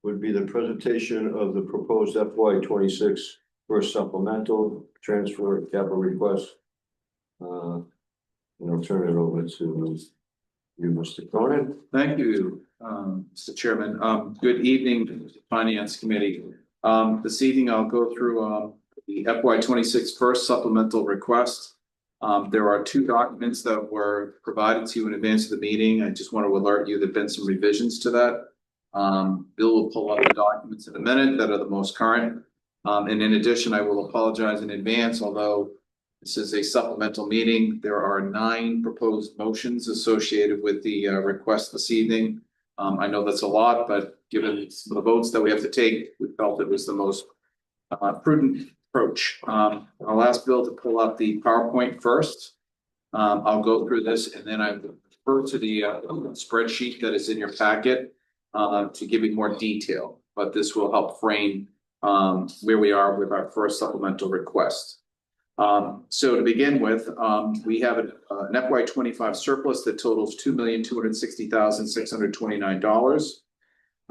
would be the presentation of the proposed FY 26 first supplemental transfer capital request. And I'll turn it over to you, Mr. Cronin. Thank you, Mr. Chairman. Good evening, Finance Committee. This evening I'll go through the FY 26 first supplemental request. There are two documents that were provided to you in advance of the meeting. I just want to alert you there have been some revisions to that. Bill will pull up the documents in a minute that are the most current. And in addition, I will apologize in advance, although this is a supplemental meeting. There are 9 proposed motions associated with the request this evening. I know that's a lot, but given the votes that we have to take, we felt it was the most prudent approach. I'll ask Bill to pull up the PowerPoint first. I'll go through this and then I refer to the spreadsheet that is in your packet to give you more detail, but this will help frame where we are with our first supplemental request. So to begin with, we have an FY 25 surplus that totals $2,260,629.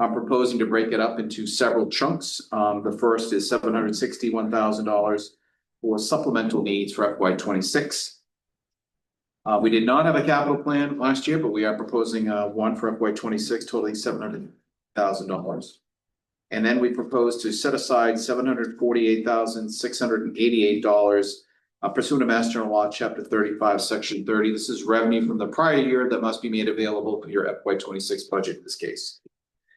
I'm proposing to break it up into several chunks. The first is $761,000 for supplemental needs for FY 26. We did not have a capital plan last year, but we are proposing one for FY 26 totaling $700,000. And then we propose to set aside $748,688 pursuant to Mass General Law, Chapter 35, Section 30. This is revenue from the prior year that must be made available for your FY 26 budget in this case.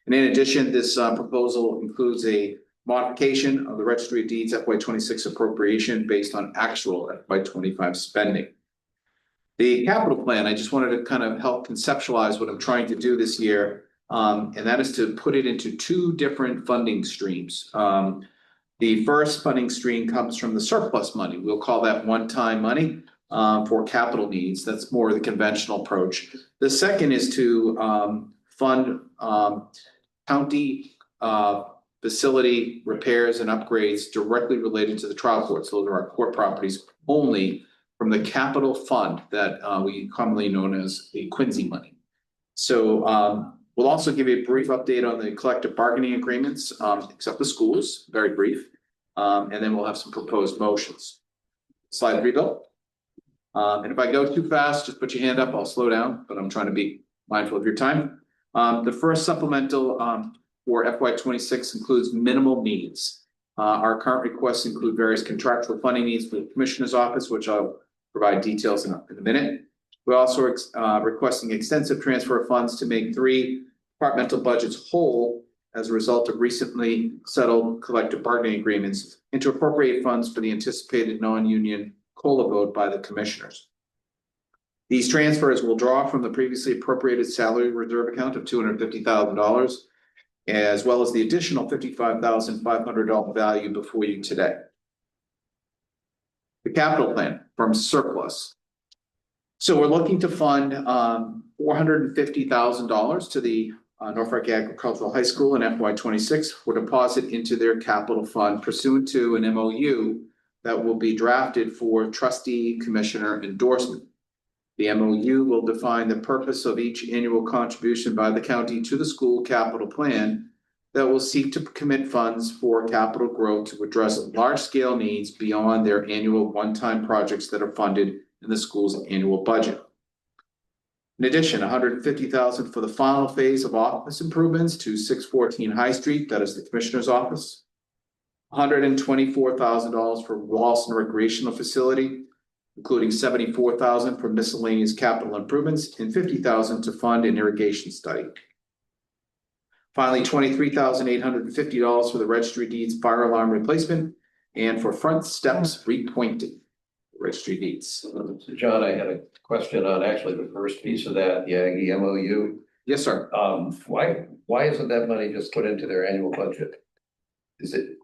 And in addition, this proposal includes a modification of the Registry of Deeds FY 26 appropriation based on actual FY 25 spending. The capital plan, I just wanted to kind of help conceptualize what I'm trying to do this year. And that is to put it into 2 different funding streams. The first funding stream comes from the surplus money. We'll call that one-time money for capital needs. That's more the conventional approach. The second is to fund county facility repairs and upgrades directly related to the trial courts. Those are our court properties only from the capital fund that we commonly known as the Quincy money. So we'll also give you a brief update on the collective bargaining agreements, except the schools, very brief. And then we'll have some proposed motions. Slide 3, Bill. And if I go too fast, just put your hand up. I'll slow down, but I'm trying to be mindful of your time. The first supplemental for FY 26 includes minimal needs. Our current requests include various contractual funding needs for the Commissioner's Office, which I'll provide details in a minute. We're also requesting extensive transfer of funds to make 3 departmental budgets whole as a result of recently settled collective bargaining agreements and to appropriate funds for the anticipated non-union COLA vote by the Commissioners. These transfers will draw from the previously appropriated salary reserve account of $250,000, as well as the additional $55,500 value before you today. The capital plan from surplus. So we're looking to fund $450,000 to the Norfolk Agricultural High School in FY 26 for deposit into their capital fund pursuant to an MOU that will be drafted for trustee commissioner endorsement. The MOU will define the purpose of each annual contribution by the county to the school capital plan that will seek to commit funds for capital growth to address large-scale needs beyond their annual one-time projects that are funded in the school's annual budget. In addition, $150,000 for the final phase of office improvements to 614 High Street, that is the Commissioner's Office. $124,000 for Wallaston Recreational Facility, including $74,000 for miscellaneous capital improvements and $50,000 to fund an irrigation study. Finally, $23,850 for the Registry of Deeds fire alarm replacement and for front steps repointing. Registry of Deeds. So John, I had a question on actually the first piece of that, the Aggie MOU. Yes, sir. Why isn't that money just put into their annual budget? Is it?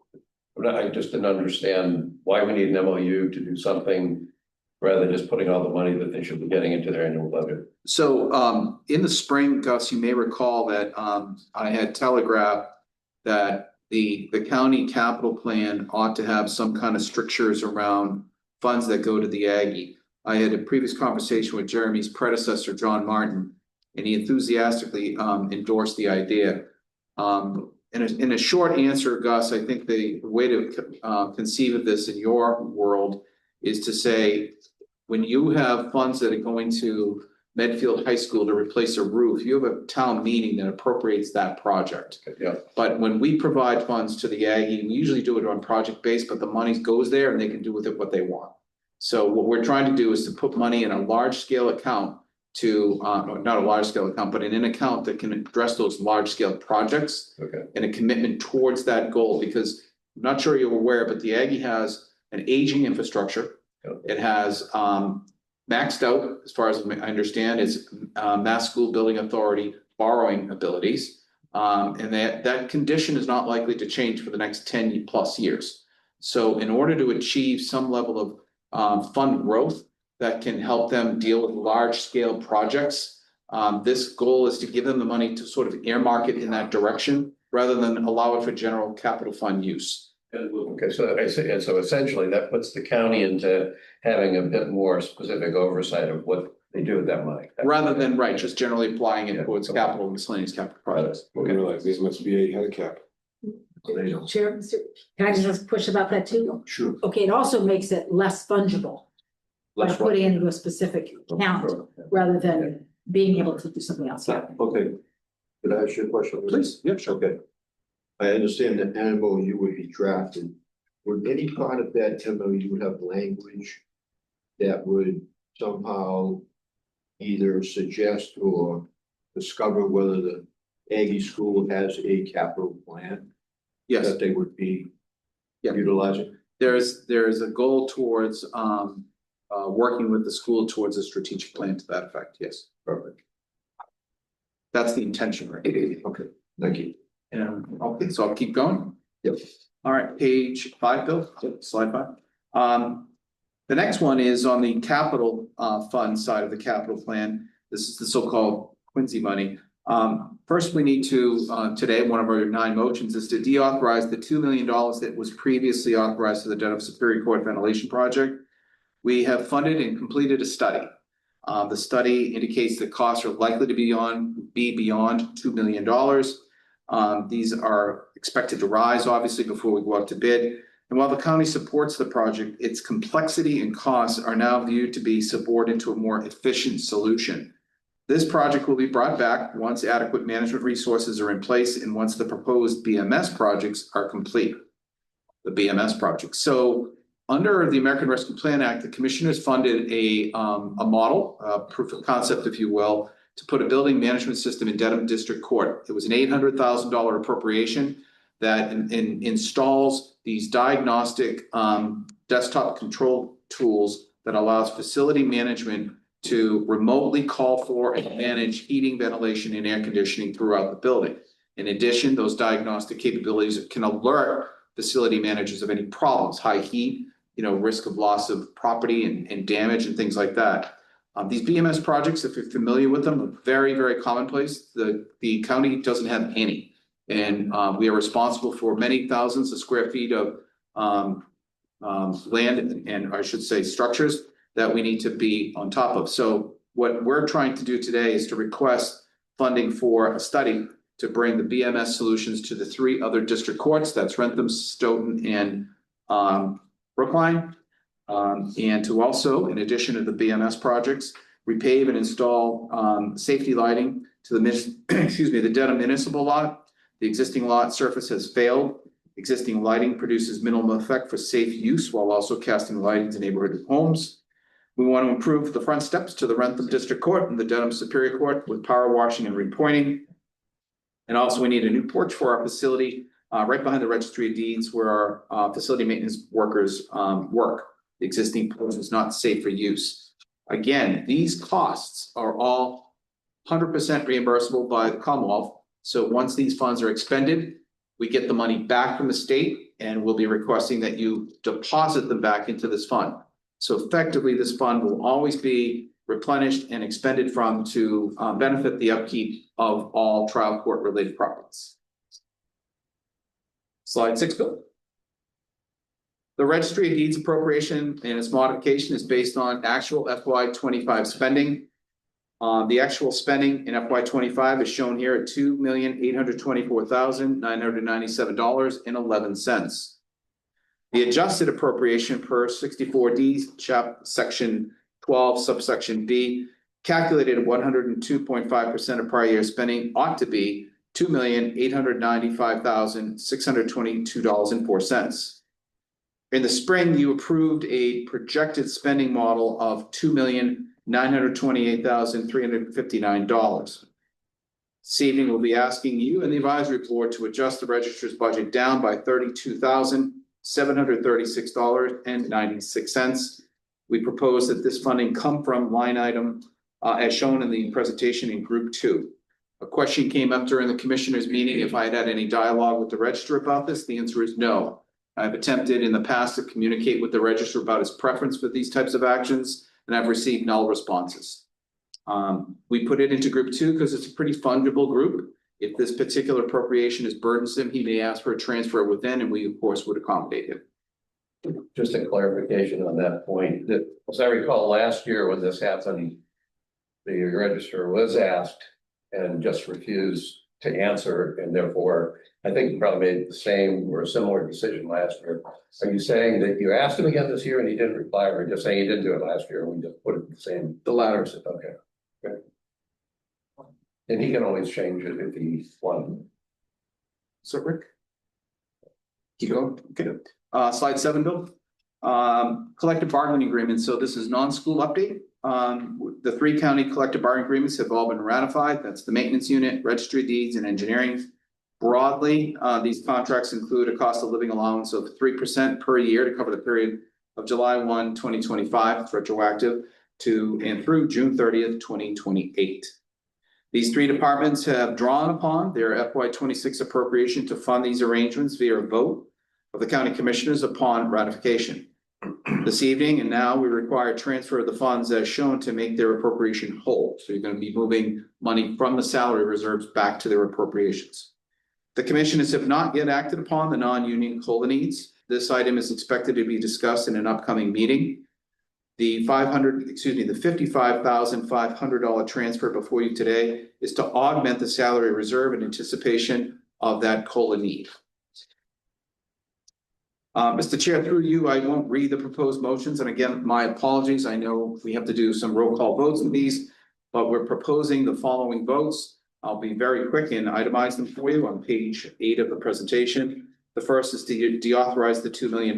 I just didn't understand why we need an MOU to do something rather than just putting all the money that they should be getting into their annual budget. So in the spring, Gus, you may recall that I had telegraphed that the county capital plan ought to have some kind of strictures around funds that go to the Aggie. I had a previous conversation with Jeremy's predecessor, John Martin, and he enthusiastically endorsed the idea. In a short answer, Gus, I think the way to conceive of this in your world is to say, when you have funds that are going to Medfield High School to replace a roof, you have a town meeting that appropriates that project. Yeah. But when we provide funds to the Aggie, we usually do it on project base, but the money goes there and they can do with it what they want. So what we're trying to do is to put money in a large scale account to, not a large scale account, but in an account that can address those large scale projects. Okay. And a commitment towards that goal, because I'm not sure you're aware, but the Aggie has an aging infrastructure. Yeah. It has maxed out, as far as I understand, is Mass School Building Authority borrowing abilities. And that condition is not likely to change for the next 10 plus years. So in order to achieve some level of fund growth that can help them deal with large scale projects, this goal is to give them the money to sort of earmark it in that direction rather than allow it for general capital fund use. Okay, so I see, and so essentially that puts the county into having a bit more specific oversight of what they do with that money. Rather than, right, just generally applying it Yeah. towards capital, miscellaneous capital projects. We realize this must be a cap. Chair, can I just push about that too? Sure. Okay, it also makes it less fungible by Let's putting it into a specific account rather than being able to do something else. Yeah. Okay. Could I ask you a question? Please, yeah, sure. Okay. I understand that MOU would be drafted. Would any part of that MOU have language that would somehow either suggest or discover whether the Aggie school has a capital plan Yes, that they would be Yeah. utilizing? there is a goal towards working with the school towards a strategic plan to that effect, yes. Perfect. That's the intention, right? Okay, thank you. And okay, so I'll keep going. Yep. All right, page 5, Bill, Yep, slide 5. The next one is on the capital fund side of the capital plan. This is the so-called Quincy money. First, we need to today, one of our 9 motions is to deauthorize the $2 million that was previously authorized to the Dedham Superior Court ventilation project. We have funded and completed a study. The study indicates that costs are likely to be beyond $2 million. These are expected to rise, obviously, before we go out to bid. And while the county supports the project, its complexity and costs are now viewed to be subordinate to a more efficient solution. This project will be brought back once adequate management resources are in place and once the proposed BMS projects are complete. The BMS project. So under the American Rescue Plan Act, the commissioners funded a model, proof of concept, if you will, to put a building management system in Dedham District Court. It was an $800,000 appropriation that installs these diagnostic desktop control tools that allows facility management to remotely call for and manage heating, ventilation, and air conditioning throughout the building. In addition, those diagnostic capabilities can alert facility managers of any problems, high heat, risk of loss of property and damage and things like that. These BMS projects, if you're familiar with them, are very, very commonplace. The county doesn't have any. And we are responsible for many thousands of square feet of land and I should say structures that we need to be on top of. So what we're trying to do today is to request funding for a study to bring the BMS solutions to the 3 other district courts. That's Rentham, Stoughton, and Brookline. And to also, in addition to the BMS projects, repave and install safety lighting to the Dedham Municipal Lot. The existing lot surface has failed. Existing lighting produces minimal effect for safe use while also casting light into neighborhood homes. We want to improve the front steps to the Rentham District Court and the Dedham Superior Court with power washing and repointing. And also we need a new porch for our facility right behind the Registry of Deeds where our facility maintenance workers work. The existing porch is not safe for use. Again, these costs are all 100% reimbursable by the Commonwealth. So once these funds are expended, we get the money back from the state and we'll be requesting that you deposit them back into this fund. So effectively, this fund will always be replenished and expended from to benefit the upkeep of all trial court related properties. Slide 6, Bill. The Registry of Deeds appropriation and its modification is based on actual FY25 spending. The actual spending in FY 25 is shown here at $2,824,997.11. The adjusted appropriation per 64D, section 12, subsection B, calculated at 102.5% of prior year spending ought to be $2,895,622.04. In the spring, you approved a projected spending model of $2,928,359. This evening, we'll be asking you and the advisory board to adjust the registrar's budget down by $32,736.96. We propose that this funding come from line item as shown in the presentation in group 2. A question came up during the commissioners' meeting if I had any dialogue with the registrar about this. The answer is no. I've attempted in the past to communicate with the registrar about his preference for these types of actions, and I've received null responses. We put it into group 2 because it's a pretty fungible group. If this particular appropriation is burdensome, he may ask for a transfer within, and we of course would accommodate him. Just a clarification on that point, that as I recall last year when this happened, the registrar was asked and just refused to answer, and therefore I think you probably made the same or a similar decision last year. Are you saying that you asked him again this year and he didn't reply, or just saying he didn't do it last year and we just put it in the same? The latter. Okay. Good. And he can always change it if he wants. So Rick? Keep going. Okay. Slide 7, Bill. Collective bargaining agreement. So this is non-school update. The 3 county collective bargaining agreements have all been ratified. That's the maintenance unit, registry of deeds, and engineering. Broadly, these contracts include a cost of living allowance of 3% per year to cover the period of July 1, 2025, retroactive to and through June 30th, 2028. These 3 departments have drawn upon their FY 26 appropriation to fund these arrangements via a vote of the county commissioners upon ratification. This evening, and now we require transfer of the funds as shown to make their appropriation whole. So you're going to be moving money from the salary reserves back to their appropriations. The commissioners have not yet acted upon the non-union COLA needs. This item is expected to be discussed in an upcoming meeting. The $55,500 transfer before you today is to augment the salary reserve in anticipation of that COLA need. Mr. Chair, through you, I won't read the proposed motions. And again, my apologies. I know we have to do some roll call votes in these, but we're proposing the following votes. I'll be very quick and itemize them for you on page 8 of the presentation. The first is to deauthorize the $2 million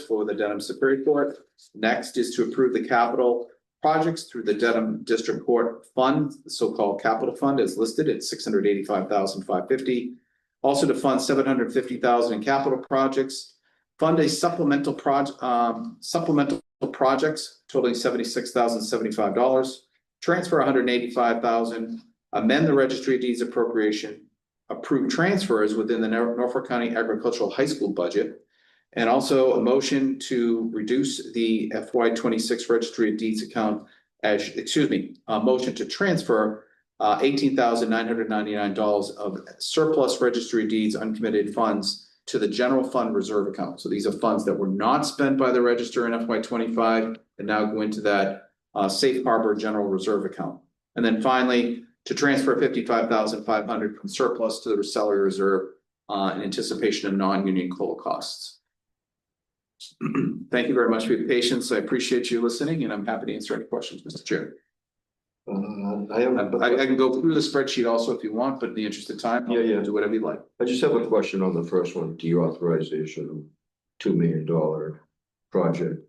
for the Dedham Superior Court. Next is to approve the capital projects through the Dedham District Court Fund, the so-called capital fund as listed at $685,550. Also to fund $750,000 in capital projects. Fund a supplemental projects totaling $76,075. Transfer $185,000. Amend the registry of deeds appropriation. Approve transfers within the Norfolk County Agricultural High School budget. And also a motion to reduce the FY 26 registry of deeds account a motion to transfer $18,999 of surplus registry of deeds uncommitted funds to the general fund reserve account. So these are funds that were not spent by the register in FY 25 and now go into that safe harbor general reserve account. And then finally, to transfer $55,500 from surplus to the salary reserve in anticipation of non-union COLA costs. Thank you very much for your patience. I appreciate you listening, and I'm happy to answer any questions, Mr. Chair. I can go through the spreadsheet also if you want, but in the interest of time, I'll do whatever you like. I just have a question on the first one, deauthorization of $2 million project.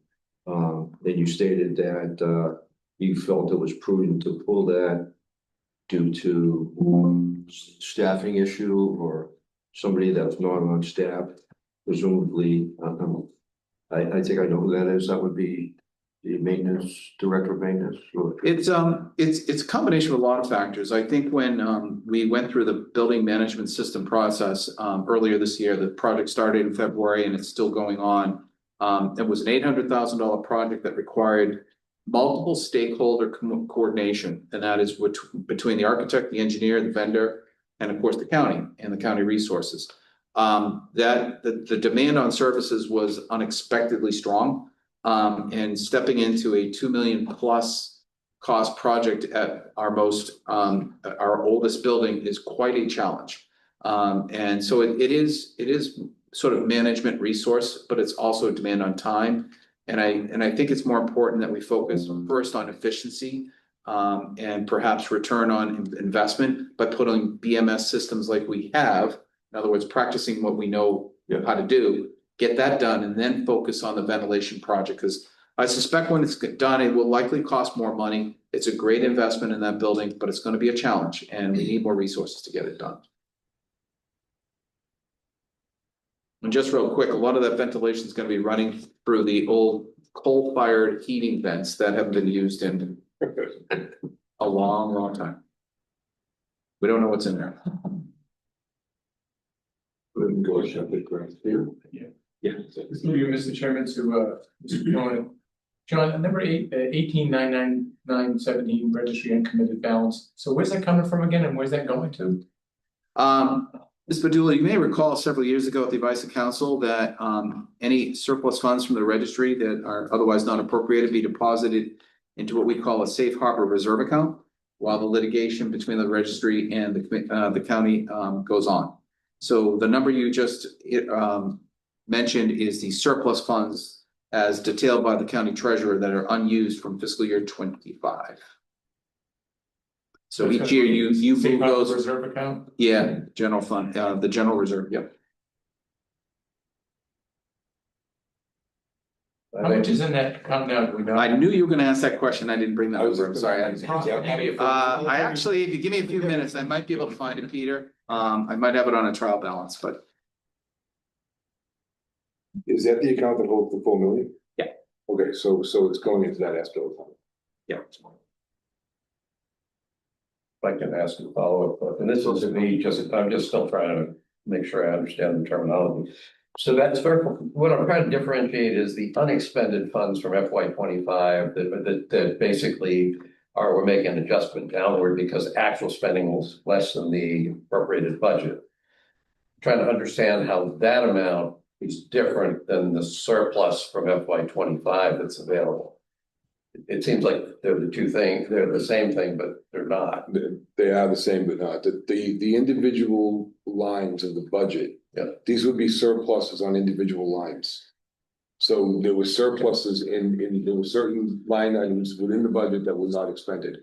Then you stated that you felt it was prudent to pull that due to staffing issue or somebody that was not on staff, presumably. I think I know who that is. That would be the maintenance director of maintenance. It's a combination of a lot of factors. I think when we went through the building management system process earlier this year, the project started in February and it's still going on. It was an $800,000 project that required multiple stakeholder coordination, and that is between the architect, the engineer, the vendor, and of course the county and the county resources. The demand on services was unexpectedly strong, and stepping into a $2 million plus cost project at our our oldest building is quite a challenge. And so it is sort of management resource, but it's also a demand on time. And I think it's more important that we focus first on efficiency and perhaps return on investment by putting BMS systems like we have. In other words, practicing what we know how to do, get that done, and then focus on the ventilation project. Because I suspect when it's done, it will likely cost more money. It's a great investment in that building, but it's going to be a challenge, and we need more resources to get it done. And just real quick, a lot of that ventilation is going to be running through the old coal-fired heating vents that have been used in a long, long time. We don't know what's in there. Go shut the grass here. Yeah. Through you, Mr. Chairman, to Mr. John. John, number 18,999,17 registry uncommitted balance. So where's that coming from again, and where's that going to? Ms. Padula, you may recall several years ago at the advice of council that any surplus funds from the registry that are otherwise not appropriated be deposited into what we call a safe harbor reserve account while the litigation between the registry and the county goes on. So the number you just mentioned is the surplus funds as detailed by the county treasurer that are unused from fiscal year 25. So each year you Safe move harbor those. reserve account? Yeah, general fund, the general reserve, yep. How much is in that account now? Do we know? I knew you were gonna ask that question. I didn't bring that over. I'm sorry. Yeah. I actually, if you give me a few minutes, I might be able to find it, Peter. I might have it on a trial balance, but Is that the account that holds the 4 million? Yeah. Okay, so it's going into that escrow account. yeah. If I can ask a follow-up, and this is to me, I'm just still trying to make sure I understand the terminology. So that's what I'm trying to differentiate is the unexpended funds from FY 25 that basically we're making an adjustment downward because actual spending was less than the appropriated budget. Trying to understand how that amount is different than the surplus from FY 25 that's available. It seems like they're the two things, they're the same thing, but they're not. They are the same, but not. The individual lines of the budget. Yeah. These would be surpluses on individual lines. So there were surpluses there were certain line items within the budget that were not expended.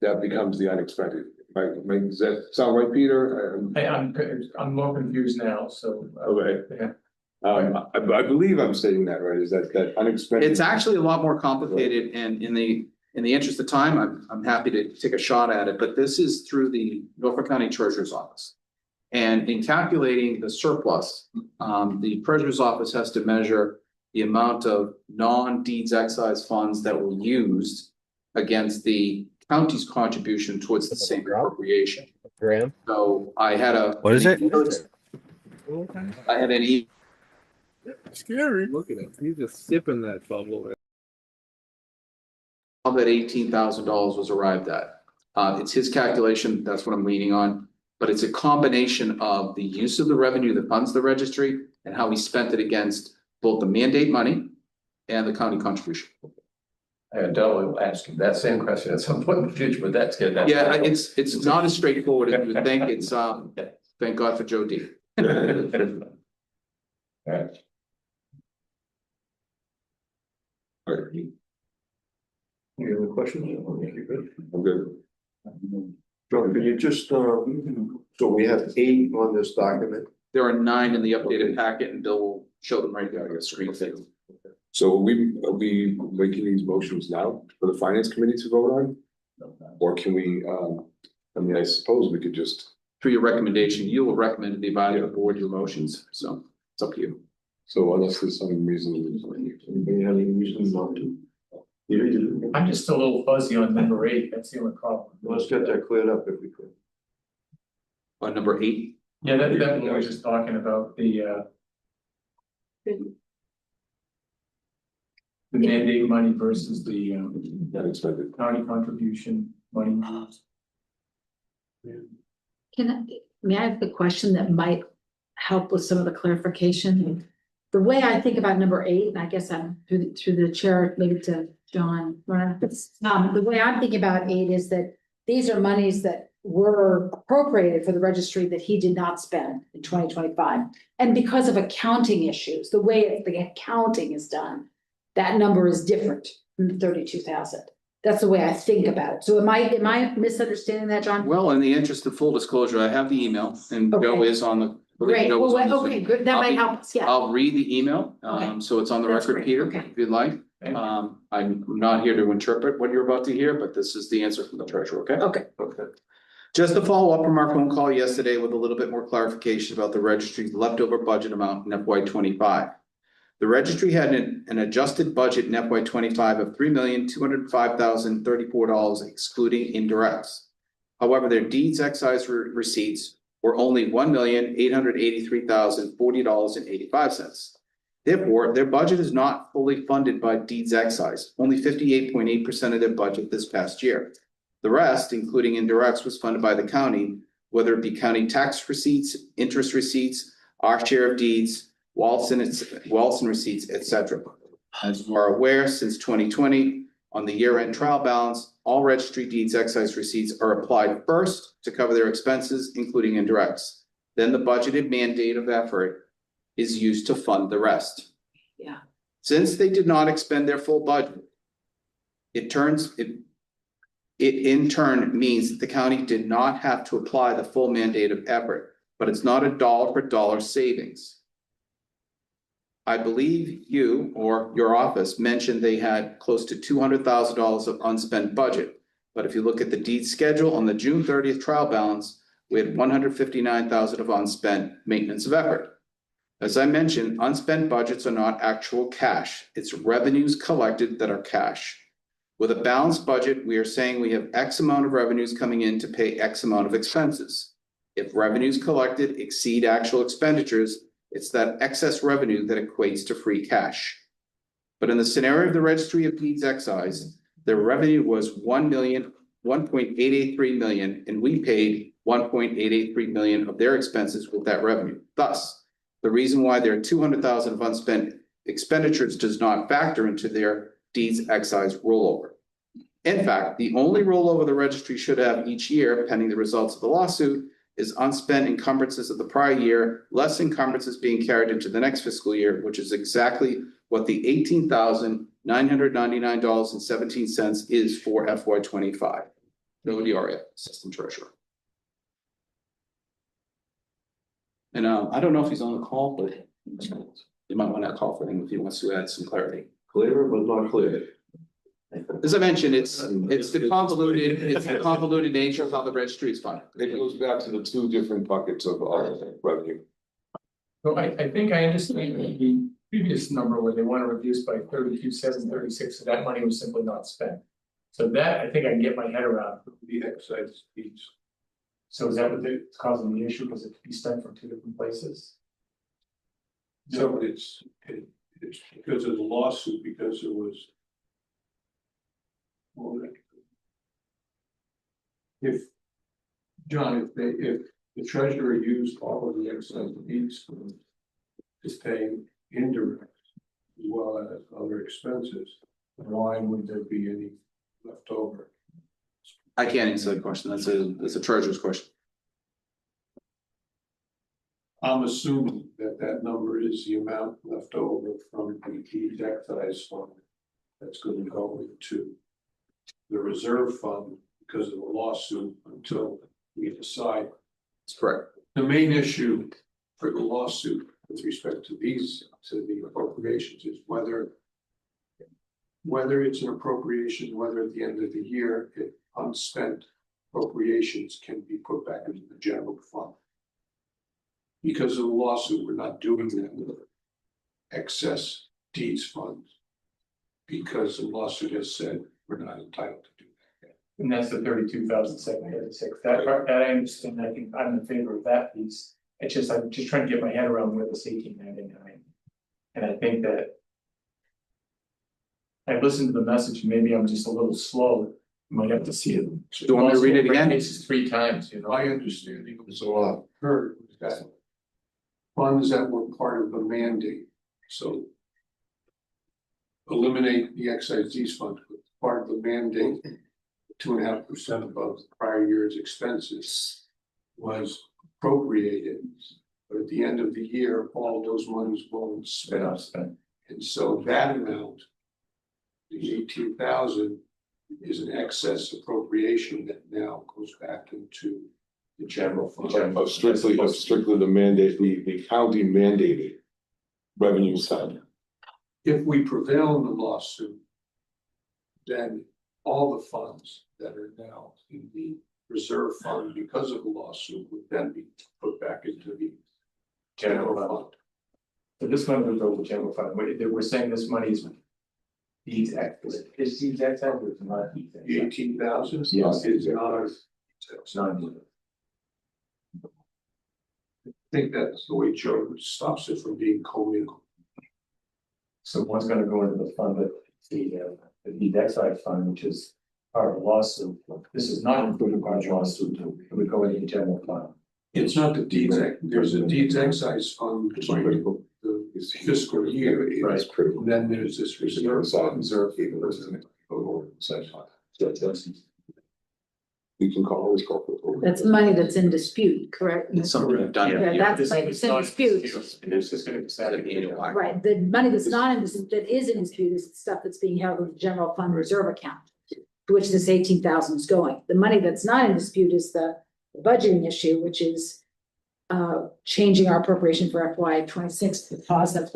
That becomes the unexpended. Right? Does that sound right, Peter? I'm more confused now, so. Okay. Yeah. I believe I'm stating that right, is that unexpended? It's actually a lot more complicated, and in the interest of time, I'm happy to take a shot at it, but this is through the Norfolk County Treasurer's Office. And in calculating the surplus, the Treasurer's Office has to measure the amount of non-deeds excise funds that were used against the county's contribution towards the same appropriation. Graham? So I had What is it? I had an Scary. Look at him. He's just sipping that bubble. that $18,000 was arrived at. It's his calculation, that's what I'm leaning on, but it's a combination of the use of the revenue that funds the registry and how we spent it against both the mandate money and the county contribution. Adele will ask you that same question at some point in the future, but that's good. Yeah, it's not as straightforward as you would think. It's thank God for Joe D. All right. Any other questions? I'm good. John, can you just, so we have 8 on this document? There are 9 in the updated packet, and Bill will show them right there on your screen. So are we making these motions now for the finance committee to vote on? Or can we, I suppose we could just, Through your recommendation, you will recommend to the advisory board your motions, so it's up to you. so unless there's some reason. Anybody have any reason not to? Yeah, I'm just a little fuzzy on number 8, that's the only problem. let's get that cleared up if we could. On number 8, Yeah, that one we were just talking about, the mandate money versus the Unexpected. county contribution money. May I have a question that might help with some of the clarification? The way I think about number 8, and I guess I'm through the chair, maybe to John, the way I'm thinking about aid is that these are monies that were appropriated for the registry that he did not spend in 2025. And because of accounting issues, the way the accounting is done, that number is different from the 32,000. That's the way I think about it. So am I misunderstanding that, John? Well, in the interest of full disclosure, I have the email and Joe Okay. is on the. Great, Joe is on the okay, Zoom. good, that I'll might be- help us, yeah. I'll read the email, Okay. so it's on the That's record, great, Peter, okay. if you'd like. Thank you. I'm not here to interpret what you're about to hear, but this is the answer from the treasurer, okay? Okay, Okay. Just to follow up from our phone call yesterday with a little bit more clarification about the registry's leftover budget amount in FY 25. The registry had an adjusted budget in FY 25 of $3,205,034 excluding indirects. However, their deeds excise receipts were only $1,883,040.85. Therefore, their budget is not fully funded by deeds excise, only 58.8% of their budget this past year. The rest, including indirects, was funded by the county, whether it be county tax receipts, interest receipts, our share of deeds, Walton receipts, etc. As you are aware, since 2020, on the year-end trial balance, all registry deeds excise receipts are applied first to cover their expenses, including indirects. Then the budgeted mandate of effort is used to fund the rest. Yeah. Since they did not expend their full budget, it in turn means that the county did not have to apply the full mandate of effort, but it's not a dollar for dollar savings. I believe you or your office mentioned they had close to $200,000 of unspent budget. But if you look at the deed schedule on the June 30th trial balance, we had $159,000 of unspent maintenance of effort. As I mentioned, unspent budgets are not actual cash. It's revenues collected that are cash. With a balanced budget, we are saying we have X amount of revenues coming in to pay X amount of expenses. If revenues collected exceed actual expenditures, it's that excess revenue that equates to free cash. But in the scenario of the registry of deeds excise, their revenue was $1.883 million, and we paid $1.883 million of their expenses with that revenue. Thus, the reason why their $200,000 of unspent expenditures does not factor into their deeds excise rollover. In fact, the only rollover the registry should have each year, pending the results of the lawsuit, is unspent encumbrances of the prior year, less encumbrances being carried into the next fiscal year, which is exactly what the $18,999.17 is for FY 25. Joe Dioria, Assistant Treasurer. And I don't know if he's on the call, but you might want to call for him if he wants to add some clarity. Clear but not clear. As I mentioned, it's the convoluted nature of how the registry is funded. It goes back to the two different buckets of revenue. So I think I understand the previous number where they want to reduce by 32,736, so that money was simply not spent. So that, I think I can get my head around the excise fees. So is that what it's causing the issue, because it could be spent from two different places? No, it's because of the lawsuit, because it was. Well, if, John, if the treasurer used all of the excise deeds is paying indirect as well as other expenses, why would there be any left over? I can't answer that question. That's a treasurer's question. I'm assuming that that number is the amount left over from the deed excise fund that's going to go into the reserve fund because of the lawsuit until we decide. That's correct. The main issue for the lawsuit with respect to the appropriations is whether it's an appropriation, whether at the end of the year, if unspent appropriations can be put back into the general fund. Because of the lawsuit, we're not doing that with excess deeds funds. Because the lawsuit has said we're not entitled to do that. And that's the 32,736. That part, that I understand. I think I'm in favor of that piece. I'm just trying to get my head around where this 1899. And I think that I listened to the message, maybe I'm just a little slow. Might have to see it. Do you want me to read it again? Cases 3 times, you know. My understanding It's a lot. heard was that funds that were part of the mandate, so eliminate the excise fund, part of the mandate. 2.5% above the prior year's expenses was appropriated. But at the end of the year, all those monies won't spend. And so that amount, the 18,000, is an excess appropriation that now goes back into the general fund. Strictly the mandate, the county mandated revenue side. If we prevail in the lawsuit, then all the funds that are now in the reserve fund because of the lawsuit would then be put back into the general fund. So this money would go to general fund, we're saying this money is. The exact, is the exact side or is it not? The 18,000 Yes. is not. It's not. I think that's the way Joe stops it from being commingled. So one's gonna go into the fund that the excise fund, which is part of the lawsuit. This is not included by the lawsuit, it would go into the general fund. It's not the deeds, there's a deeds excise fund by the fiscal year. Right. And then there's this reserve fund. We can always call for it. That's money that's in dispute, correct? It's something we've done. Yeah, that's money that's in dispute. And it's just gonna be set at annual. Right, the money that's not in dispute, that is in dispute is stuff that's being held in the general fund reserve account. To which this 18,000 is going. The money that's not in dispute is the budgeting issue, which is. Changing our appropriation for FY 26 because of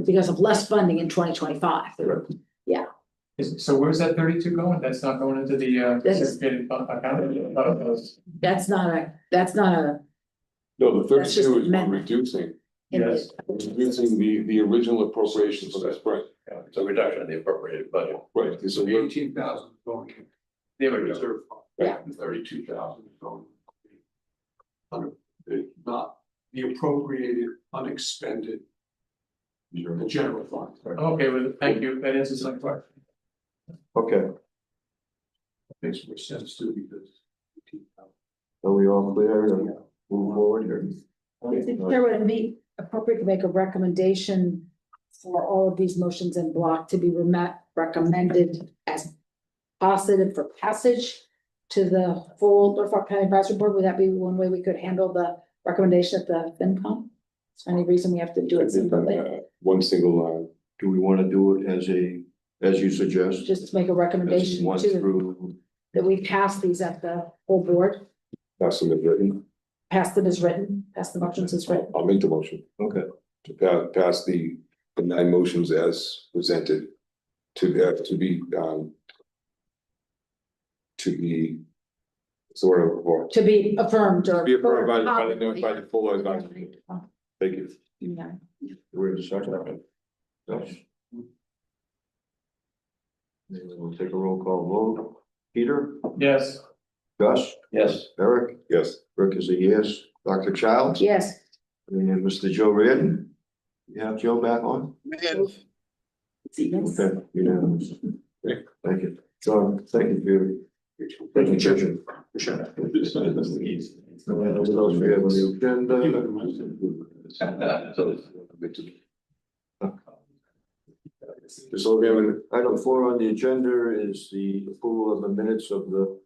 because of less funding in 2025. So where's that 32 going? That's not going into the That's- segregated account? That's not a, No, the That's just 32 is we're amendment. reducing, Yes. reducing the original appropriations for the spring. It's a reduction in the appropriated budget. Right, So the 18,000 is going in There the we go. reserve fund. Yeah. The 32,000 is going. Not the appropriated, unexpended. The general fund. Okay, well, thank you, that answers my question. Okay, Makes more sense too, because. are we all clear to move forward here? there would be appropriate to make a recommendation for all of these motions in block to be recommended as positive for passage to the full Norfolk County Advisory Board. Would that be one way we could handle the recommendation at the FinCom? Is there any reason we have to do it separately? One single line. Do we want to do it as you suggest? Just to make a As recommendation one to, through, that we pass these at the whole board, Pass them as written. pass them as written, pass the motions as written. I'll make the motion okay, to pass the 9 motions as presented to be sort of, or To be affirmed or. be approved by the full advisory. Thank you. Yeah. we're in a second. Yes. We'll take a roll call vote. Peter, Yes. Gus, Yes. Eric, Yes. Rick is a yes, Dr. Childs, Yes, and Mr. Joe Reardon. You have Joe back on? Okay, unanimous. Thank you. John, thank you for your presentation. What else we have on the agenda? So we have item 4 on the agenda is the approval of the minutes of the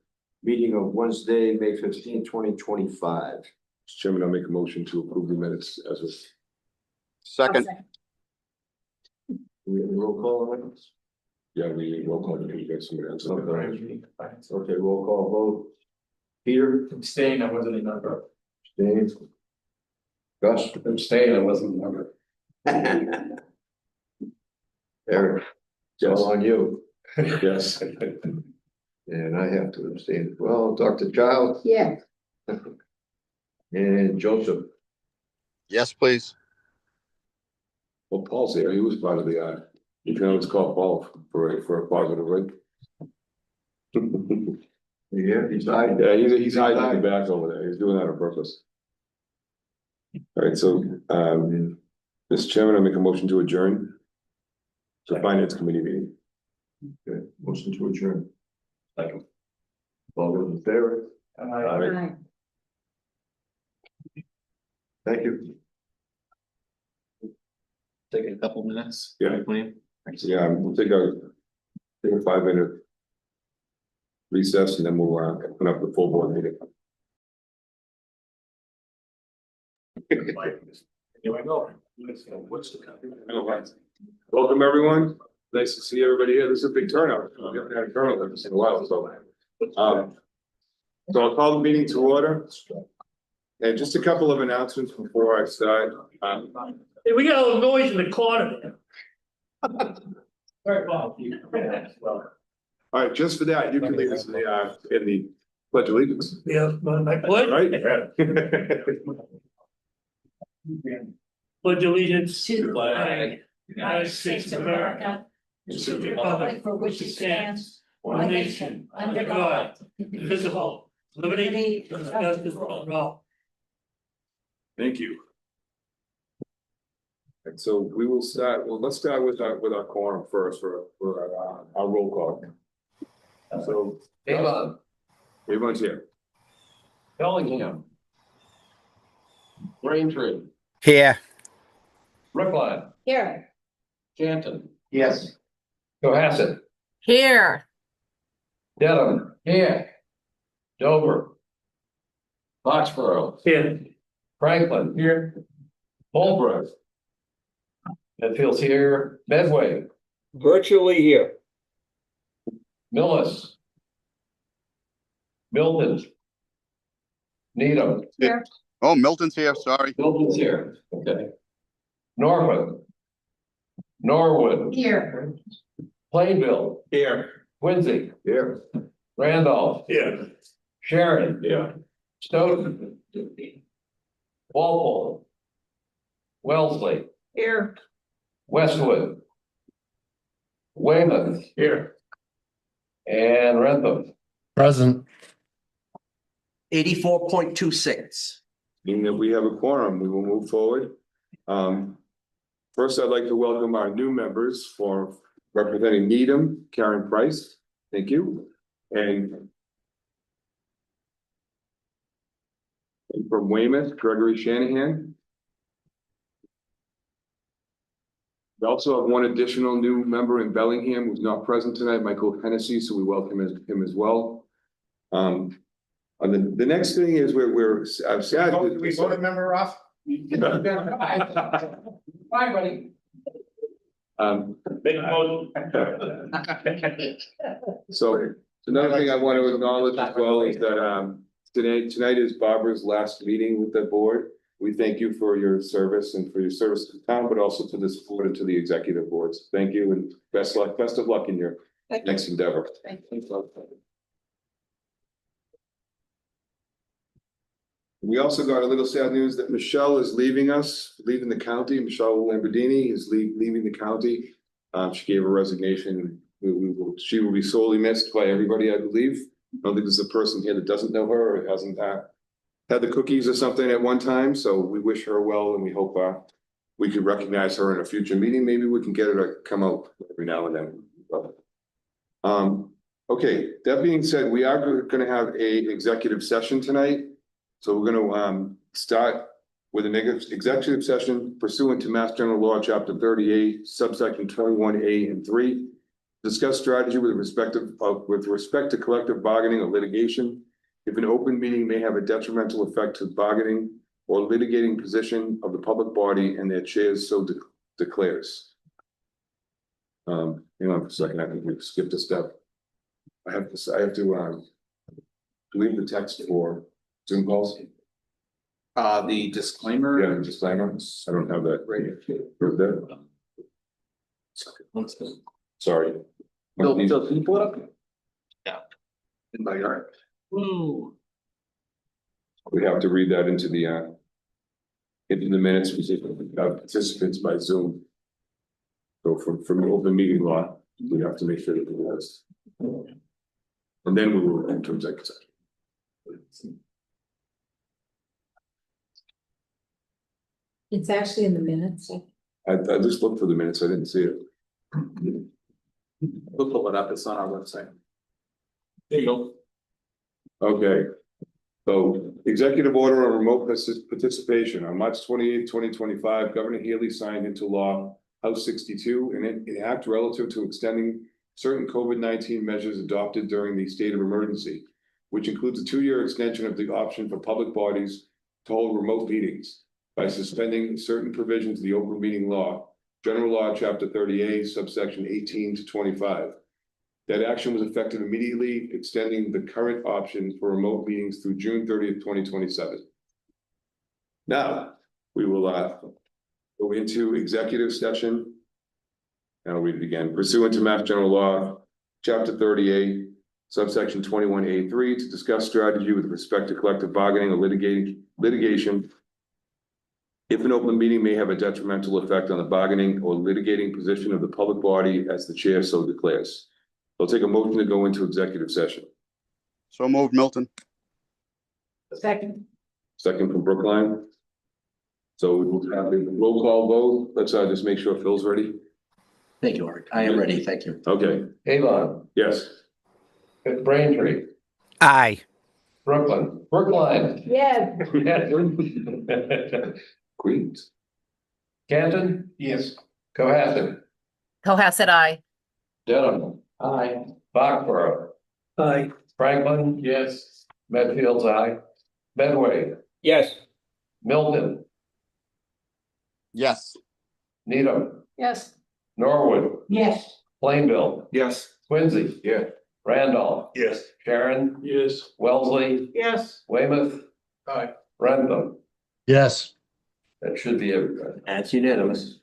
meeting of Wednesday, May 15, 2025. Mr. Chairman, I'll make a motion to approve the minutes as of. second. Do we have a roll call on this? Yeah, we roll call, you get somebody else. Okay, roll call vote. Peter, Abstain, I wasn't a member. Dave, Gus, I'm staying, I wasn't a member. Eric, it's all on you. Yes. And I have to abstain as well. Dr. Child Yeah, and Joseph. Yes, please. Well, Paul's there, he was part of the, you can always call Paul for a positive, right? Yeah, he's hiding. Yeah, he's hiding in the back over there, he's doing that on purpose. All right, so, Mr. Chairman, I make a motion to adjourn. To Finance Committee meeting. Okay, motion to adjourn. Second. All those in favor? right. Thank you. Take a couple minutes. Yeah. Thanks. Yeah, we'll take a 5-minute recess and then we'll open up the full board meeting. Welcome, everyone. Nice to see everybody here. This is a big turnout. We haven't had a turnout like this in a while, so. So I'll call the meeting to order. And just a couple of announcements before I start. Hey, we got a little noise in the corner there. Sorry, Bob. All right, just for that, you can lead us in the pledge of allegiance. Yeah, my pledge. Right? Pledge allegiance to the flag, United States of America, and to the republic for which it stands, one nation, under God, indivisible, liberty, and justice for all. Thank you. And so we will start, well, let's start with our quorum first for our roll call. So Avon, everyone's here. Bellingham. Braintree, Here. Brookline, Here. Canton, Yes. Cohasset, Here. Dedham, here. Dover. Foxborough, Yeah. Franklin, here. Holbrook. Medfield's here, Medway, Virtually here. Millis. Milton. Needham, Oh, Milton's here, sorry. Milton's here, okay. Norfolk. Norwood, Here. Plainville, Here. Quincy, Here. Randolph, Yeah. Sharon, Yeah. Stoughton, Walpole, Wellesley, Here. Westwood, Weymouth, Here. and Rentham. Present. 84.26. Being that we have a quorum, we will move forward. First, I'd like to welcome our new members for representing Needham, Karen Price. Thank you. And from Weymouth, Gregory Shanahan. We also have one additional new member in Bellingham who's not present tonight, Michael Hennessy, so we welcome him as well. And then the next thing is I'm sad. We vote a member off? Bye, buddy. So another thing I want to acknowledge as well is that tonight is Barbara's last meeting with the board. We thank you for your service and for your service to the town, but also to this board and to the executive boards. Thank you and best of luck in your next endeavor. Thank We also got a little sad news that Michelle is leaving the county. Michelle Lamborghini is leaving the county. She gave her resignation. She will be sorely missed by everybody, I believe. I don't think there's a person here that doesn't know her or hasn't had the cookies or something at one time. So we wish her well and we hope we could recognize her in a future meeting. Maybe we can get her to come out every now and then. Okay, that being said, we are going to have a executive session tonight. So we're going to start with an executive session pursuant to Mass General Law, Chapter 38, subsection 21A and 3. Discuss strategy with respect to collective bargaining or litigation. If an open meeting may have a detrimental effect to bargaining or litigating position of the public body and their chairs so declares. Hang on for a second. I think we've skipped a step. I have to leave the text for Zoom calls. The disclaimer. Yeah, disclaimer. I don't have that right there. Sorry. Phil, can you pull it up? Yeah. In my yard. Ooh. We have to read that into the minutes, we have participants by Zoom. So from open meeting law, we have to make sure that it was. And then we will enter executive session. It's actually in the minutes. I just looked for the minutes, I didn't see it. We'll pull it up. It's on our website. There you go. Okay. So executive order on remote participation on March 28, 2025, Governor Healy signed into law House 62, an act relative to extending certain COVID-19 measures adopted during the state of emergency, which includes a 2-year extension of the option for public bodies to hold remote meetings by suspending certain provisions of the open meeting law, General Law, Chapter 30A, subsection 18 to 25. That action was effective immediately, extending the current option for remote meetings through June 30th, 2027. Now, we will go into executive session. And I'll read it again. Pursuant to Mass General Law, Chapter 38, subsection 21A3, to discuss strategy with respect to collective bargaining or litigation. If an open meeting may have a detrimental effect on the bargaining or litigating position of the public body as the chair so declares. I'll take a motion to go into executive session. So moved, Milton. Second. Second from Brookline. So we will have a roll call vote. Let's just make sure Phil's ready. Thank you, Art. I am ready. Thank you. Okay, Avon, yes. Braintree, Aye. Brookline. Yeah. Queens. Canton, Yes. Cohasset, Cohasset, aye. Dedham. Aye. Foxborough, Aye. Franklin, Yes. Medfield's aye. Medway, Yes. Milton, Yes. Needham, Yes. Norwood, Yes. Plainville, Yes. Quincy. Yeah. Randolph, Yes. Sharon, Yes. Wellesley, Yes. Weymouth, Aye. Rentham. Yes. That should be everybody. That's unanimous.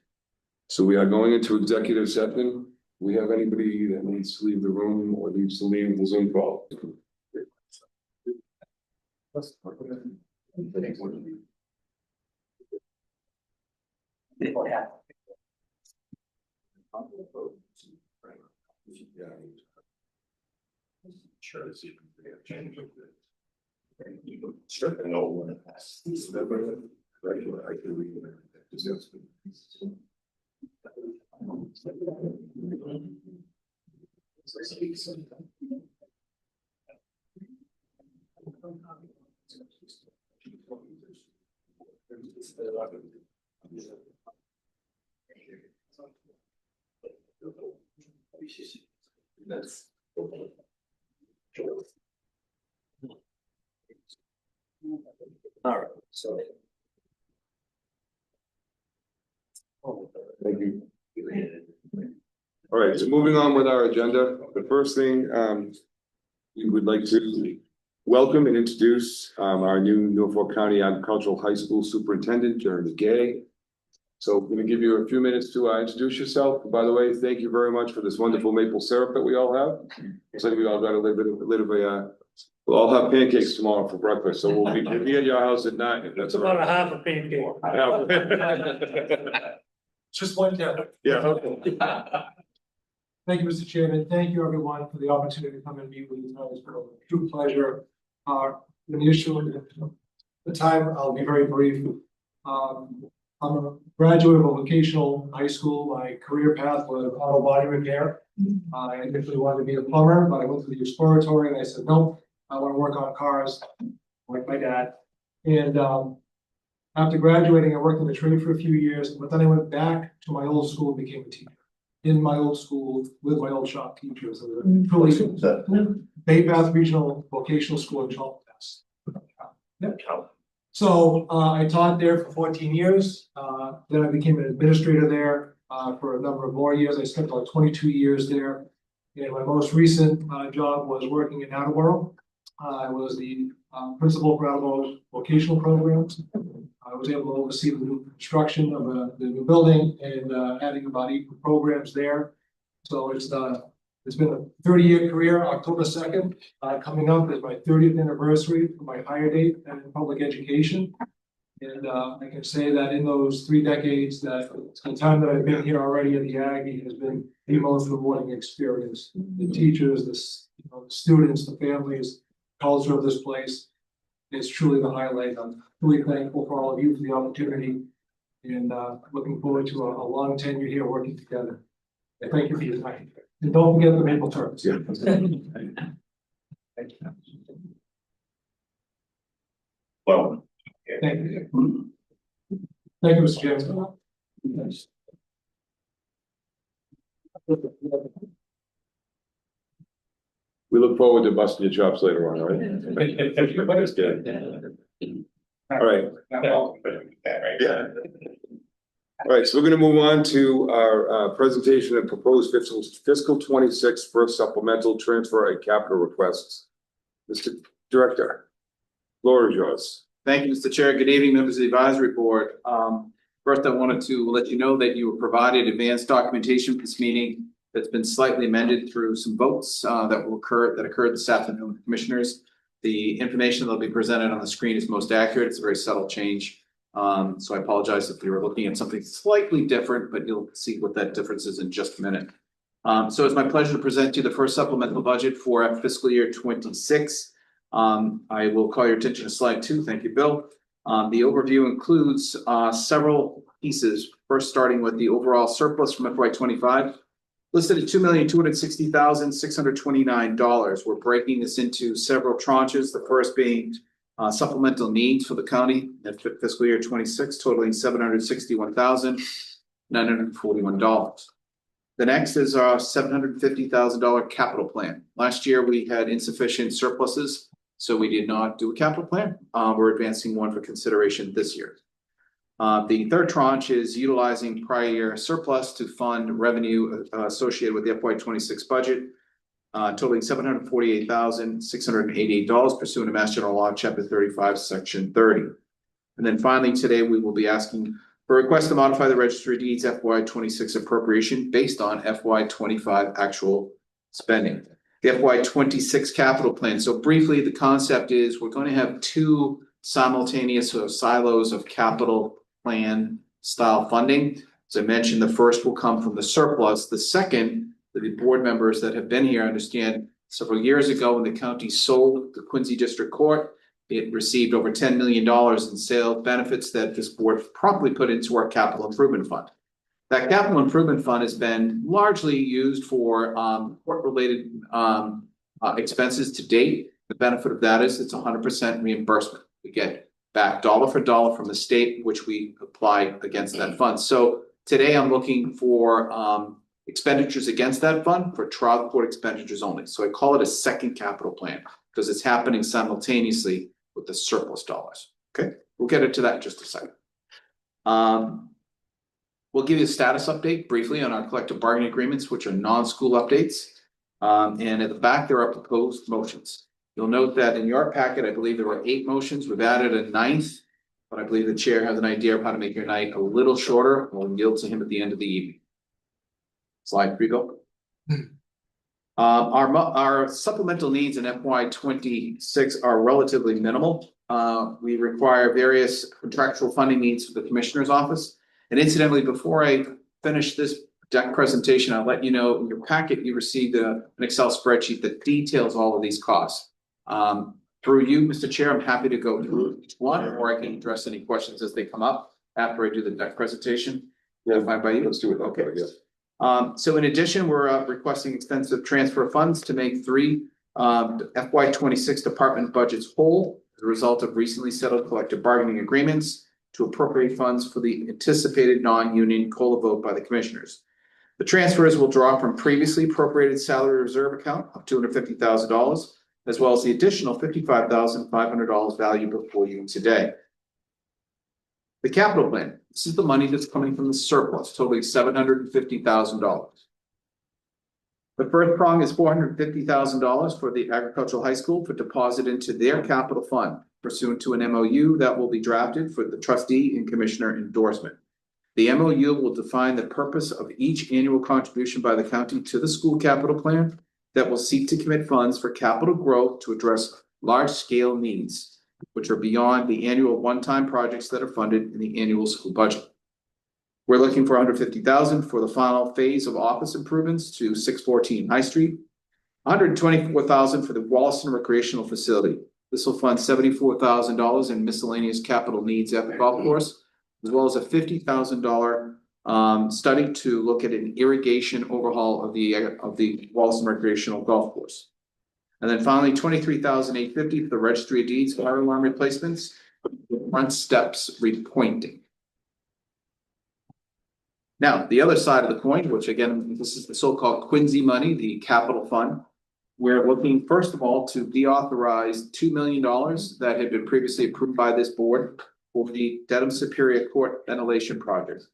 So we are going into executive session. We have anybody that needs to leave the room or needs to leave the Zoom call? Sure. Sure. I know when it passes. Regular, I can read it. That's. All right. So. Thank you. All right, so moving on with our agenda, the first thing we would like to welcome and introduce our new Norfolk County Agricultural High School Superintendent, Jeremy Gay. So we're going to give you a few minutes to introduce yourself. By the way, thank you very much for this wonderful maple syrup that we all have. Looks like we all got a we'll all have pancakes tomorrow for breakfast, so we'll be at your house at 9. If that's It's about a half a pancake. Just one down. Yeah. Okay. Thank you, Mr. Chairman. Thank you, everyone, for the opportunity to come and meet with you tonight. It's been a true pleasure. The issue, the time, I'll be very brief. I'm a graduate of a vocational high school. My career path was auto body repair. I initially wanted to be a plumber, but I went through the exploratory and I said, no, I want to work on cars like my dad. And after graduating, I worked in the trade for a few years, but then I went back to my old school and became a teacher. In my old school with my old shop teachers. Bay Path Regional Vocational School in Charlton. Yep. So I taught there for 14 years. Then I became an administrator there for a number of more years. I spent about 22 years there. And my most recent job was working in Attleboro. I was the principal for Attleboro vocational programs. I was able to oversee the new construction of the new building and adding about 8 programs there. So it's been a 30-year career. October 2nd coming up is my 30th anniversary for my hire date in public education. And I can say that in those 3 decades, that the time that I've been here already at the Aggie has been the most rewarding experience. The teachers, the students, the families, culture of this place. It's truly the highlight. I'm really thankful for all of you for the opportunity and looking forward to a long tenure here working together. And thank you for your time. And don't forget the maple syrup. Yeah. Thank you. Well. Thank you. Thank you, Mr. Chairman. We look forward to busting your chops later on, all right? That's good. All right. Yeah. All right, so we're gonna move on to our presentation of proposed fiscal 26 first supplemental transfer and capital requests. Mr. Director, floor is yours. Thank you, Mr. Chair. Good evening, members of the advisory board. First, I wanted to let you know that you were provided advanced documentation for this meeting that's been slightly amended through some votes that occurred this afternoon with commissioners. The information that'll be presented on the screen is most accurate. It's a very subtle change. So I apologize if you were looking at something slightly different, but you'll see what that difference is in just a minute. So it's my pleasure to present to you the first supplemental budget for fiscal year 26. I will call your attention to slide 2. Thank you, Bill. The overview includes several pieces. First, starting with the overall surplus from FY25, listed at $2,260,629. We're breaking this into several tranches. The first being supplemental needs for the county at fiscal year 26, totaling $761,941. The next is our $750,000 capital plan. Last year, we had insufficient surpluses, so we did not do a capital plan. We're advancing one for consideration this year. The third tranche is utilizing prior year surplus to fund revenue associated with the FY26 budget, totaling $748,688 pursuant to Mass General Law, Chapter 35, Section 30. And then finally, today we will be asking for a request to modify the Registry of Deeds FY26 appropriation based on FY25 actual spending. The FY26 capital plan. So briefly, the concept is we're going to have two simultaneous silos of capital plan style funding. As I mentioned, the first will come from the surplus. The second, the board members that have been here understand several years ago when the county sold the Quincy District Court, it received over $10 million in sale benefits that this board promptly put into our capital improvement fund. That capital improvement fund has been largely used for court-related expenses to date. The benefit of that is it's 100% reimbursement. We get back dollar for dollar from the state, which we apply against that fund. So today I'm looking for expenditures against that fund for trial court expenditures only. So I call it a second capital plan because it's happening simultaneously with the surplus dollars. Okay, we'll get into that in just a second. We'll give you a status update briefly on our collective bargaining agreements, which are non-school updates. And at the back, there are proposed motions. You'll note that in your packet, I believe there were 8 motions. We've added a 9th, but I believe the chair has an idea of how to make your night a little shorter. We'll yield to him at the end of the evening. Slide 3, go. Our supplemental needs in FY26 are relatively minimal. We require various contractual funding needs for the commissioner's office. And incidentally, before I finish this deck presentation, I'll let you know in your packet you received an Excel spreadsheet that details all of these costs. Through you, Mr. Chair, I'm happy to go through each one, or I can address any questions as they come up after I do the deck presentation. Yeah, fine by you. let's do it. Okay. Yes. So in addition, we're requesting extensive transfer funds to make 3 FY26 department budgets whole as a result of recently settled collective bargaining agreements to appropriate funds for the anticipated non-union COLA vote by the commissioners. The transfers will draw from previously appropriated salary reserve account of $250,000, as well as the additional $55,500 value before you today. The capital plan. This is the money that's coming from the surplus, totaling $750,000. The first prong is $450,000 for the agricultural high school for deposit into their capital fund pursuant to an MOU that will be drafted for the trustee and commissioner endorsement. The MOU will define the purpose of each annual contribution by the county to the school capital plan that will seek to commit funds for capital growth to address large-scale needs, which are beyond the annual one-time projects that are funded in the annual school budget. We're looking for $150,000 for the final phase of office improvements to 614 High Street, $124,000 for the Wollaston recreational facility. This will fund $74,000 in miscellaneous capital needs at the golf course, as well as a $50,000 study to look at an irrigation overhaul of the Wollaston recreational golf course. And then finally, $23,850 for the Registry of Deeds fire alarm replacements, front steps repointing. Now, the other side of the coin, which again, this is the so-called Quincy money, the capital fund. We're looking, first of all, to deauthorize $2 million that had been previously approved by this board for the Dedham Superior Court ventilation project.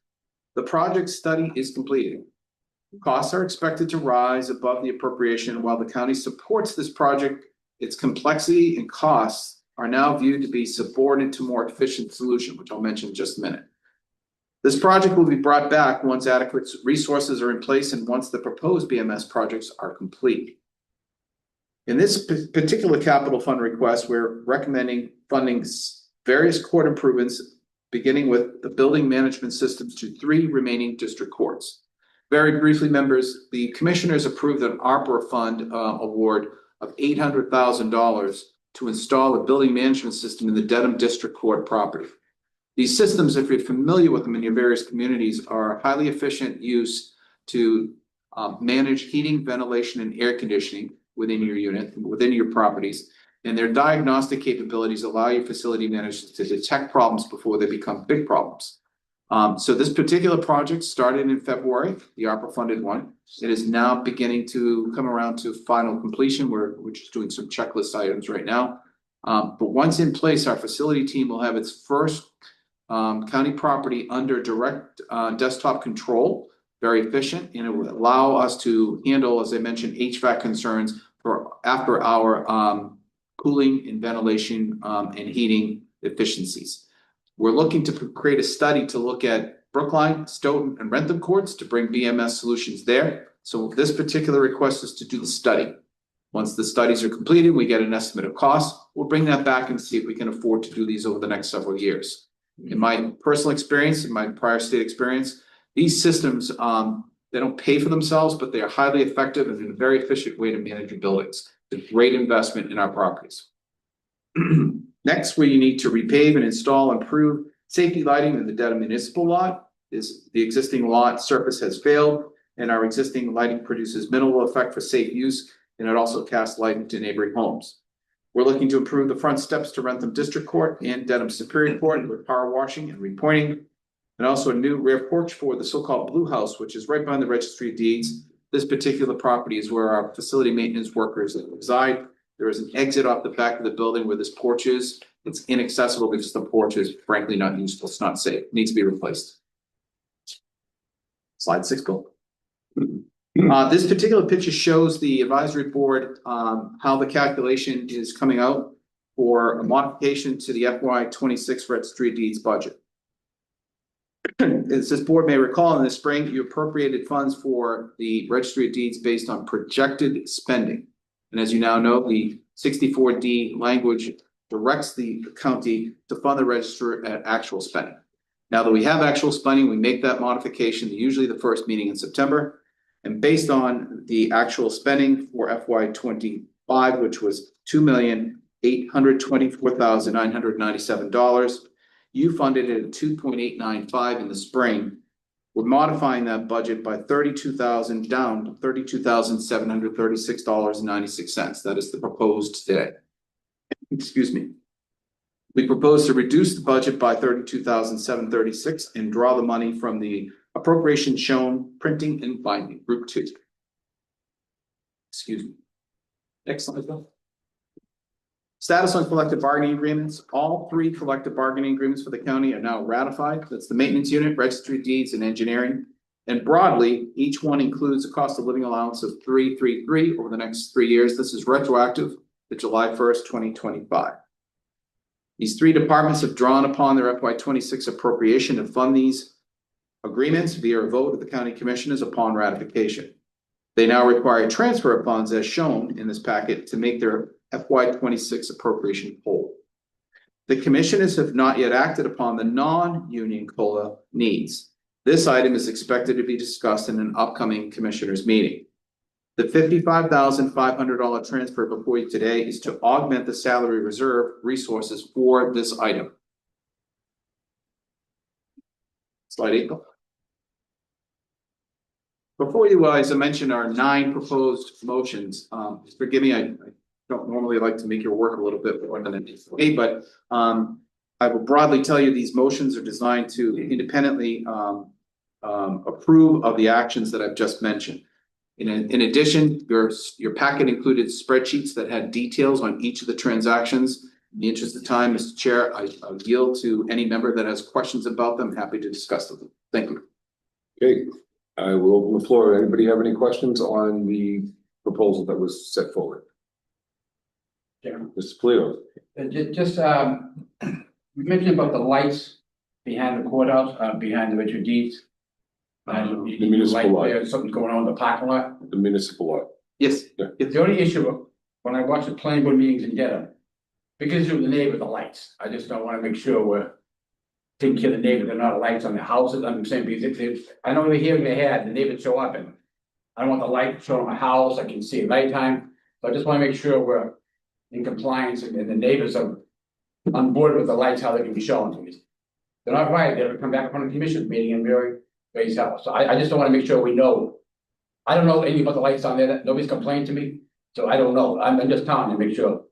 The project study is completed. Costs are expected to rise above the appropriation. While the county supports this project, its complexity and costs are now viewed to be subordinate to more efficient solution, which I'll mention in just a minute. This project will be brought back once adequate resources are in place and once the proposed BMS projects are complete. In this particular capital fund request, we're recommending funding various court improvements, beginning with the building management systems to 3 remaining district courts. Very briefly, members, the commissioners approved an ARPA fund award of $800,000 to install a building management system in the Dedham District Court property. These systems, if you're familiar with them in your various communities, are highly efficient use to manage heating, ventilation, and air conditioning within your unit, within your properties. And their diagnostic capabilities allow your facility managers to detect problems before they become big problems. So this particular project started in February, the ARPA funded one. It is now beginning to come around to final completion. We're just doing some checklist items right now. But once in place, our facility team will have its first county property under direct desktop control, very efficient, and it will allow us to handle, as I mentioned, HVAC concerns for after our cooling and ventilation and heating efficiencies. We're looking to create a study to look at Brookline, Stoughton, and Rentham courts to bring BMS solutions there. So this particular request is to do the study. Once the studies are completed, we get an estimate of cost. We'll bring that back and see if we can afford to do these over the next several years. In my personal experience, in my prior state experience, these systems, they don't pay for themselves, but they are highly effective and a very efficient way to manage your buildings. It's a great investment in our properties. Next, we need to repave and install improved safety lighting in the Dedham municipal lot. The existing lot surface has failed, and our existing lighting produces minimal effect for safe use, and it also casts light into neighboring homes. We're looking to improve the front steps to Rentham District Court and Dedham Superior Court with power washing and repointing, and also a new rear porch for the so-called Blue House, which is right behind the Registry of Deeds. This particular property is where our facility maintenance workers reside. There is an exit off the back of the building where this porch is. It's inaccessible because the porch is frankly not useful. It's not safe. It needs to be replaced. Slide 6, Bill. This particular picture shows the advisory board how the calculation is coming out for a modification to the FY26 Registry of Deeds budget. As this board may recall, in the spring, you appropriated funds for the Registry of Deeds based on projected spending. And as you now know, the 64D language directs the county to fund the register at actual spending. Now that we have actual spending, we make that modification, usually the first meeting in September. And based on the actual spending for FY25, which was $2,824,997, you funded it at 2.895 in the spring. We're modifying that budget by $32,000 down to $32,736.96. That is the proposed today. Excuse me. We propose to reduce the budget by $32,736 and draw the money from the appropriation shown printing and binding, group 2. Excuse me. Next slide, Bill. Status on collective bargaining agreements. All 3 collective bargaining agreements for the county are now ratified. That's the maintenance unit, registry of deeds, and engineering. And broadly, each one includes a cost of living allowance of $333 over the next 3 years. This is retroactive to July 1st, 2025. These 3 departments have drawn upon their FY26 appropriation to fund these agreements via a vote of the county commissioners upon ratification. They now require a transfer of funds as shown in this packet to make their FY26 appropriation whole. The commissioners have not yet acted upon the non-union COLA needs. This item is expected to be discussed in an upcoming commissioners meeting. The $55,500 transfer before you today is to augment the salary reserve resources for this item. Slide 8. Before you, as I mentioned, our 9 proposed motions. Forgive me, I don't normally like to make your work a little bit more than it is for me, but I will broadly tell you these motions are designed to independently approve of the actions that I've just mentioned. In addition, your packet included spreadsheets that had details on each of the transactions. In the interest of time, Mr. Chair, I yield to any member that has questions about them. Happy to discuss them. Thank you. Okay, I will open the floor. Anybody have any questions on the proposal that was set forward? Mr. Polito. Just, we mentioned about the lights behind the courthouse, behind the Richard Deeds. The municipal lot. There's something going on in the parking lot. The municipal lot. Yes. Yeah. The only issue, when I watch the planning board meetings in Dedham, because of the neighbor, the lights, I just don't wanna make sure we're taking care of the neighbor, there are not lights on the houses, I'm saying, because if, I know we hear in their head, the neighbors show up and I don't want the light showing on my house, I can see at nighttime, so I just wanna make sure we're in compliance and the neighbors are on board with the lights, how they can be shown to me. They're not right, they'll come back from a commission meeting and very house, so I just don't wanna make sure we know. I don't know anything about the lights on there, nobody's complained to me, so I don't know, I'm just telling you, make sure.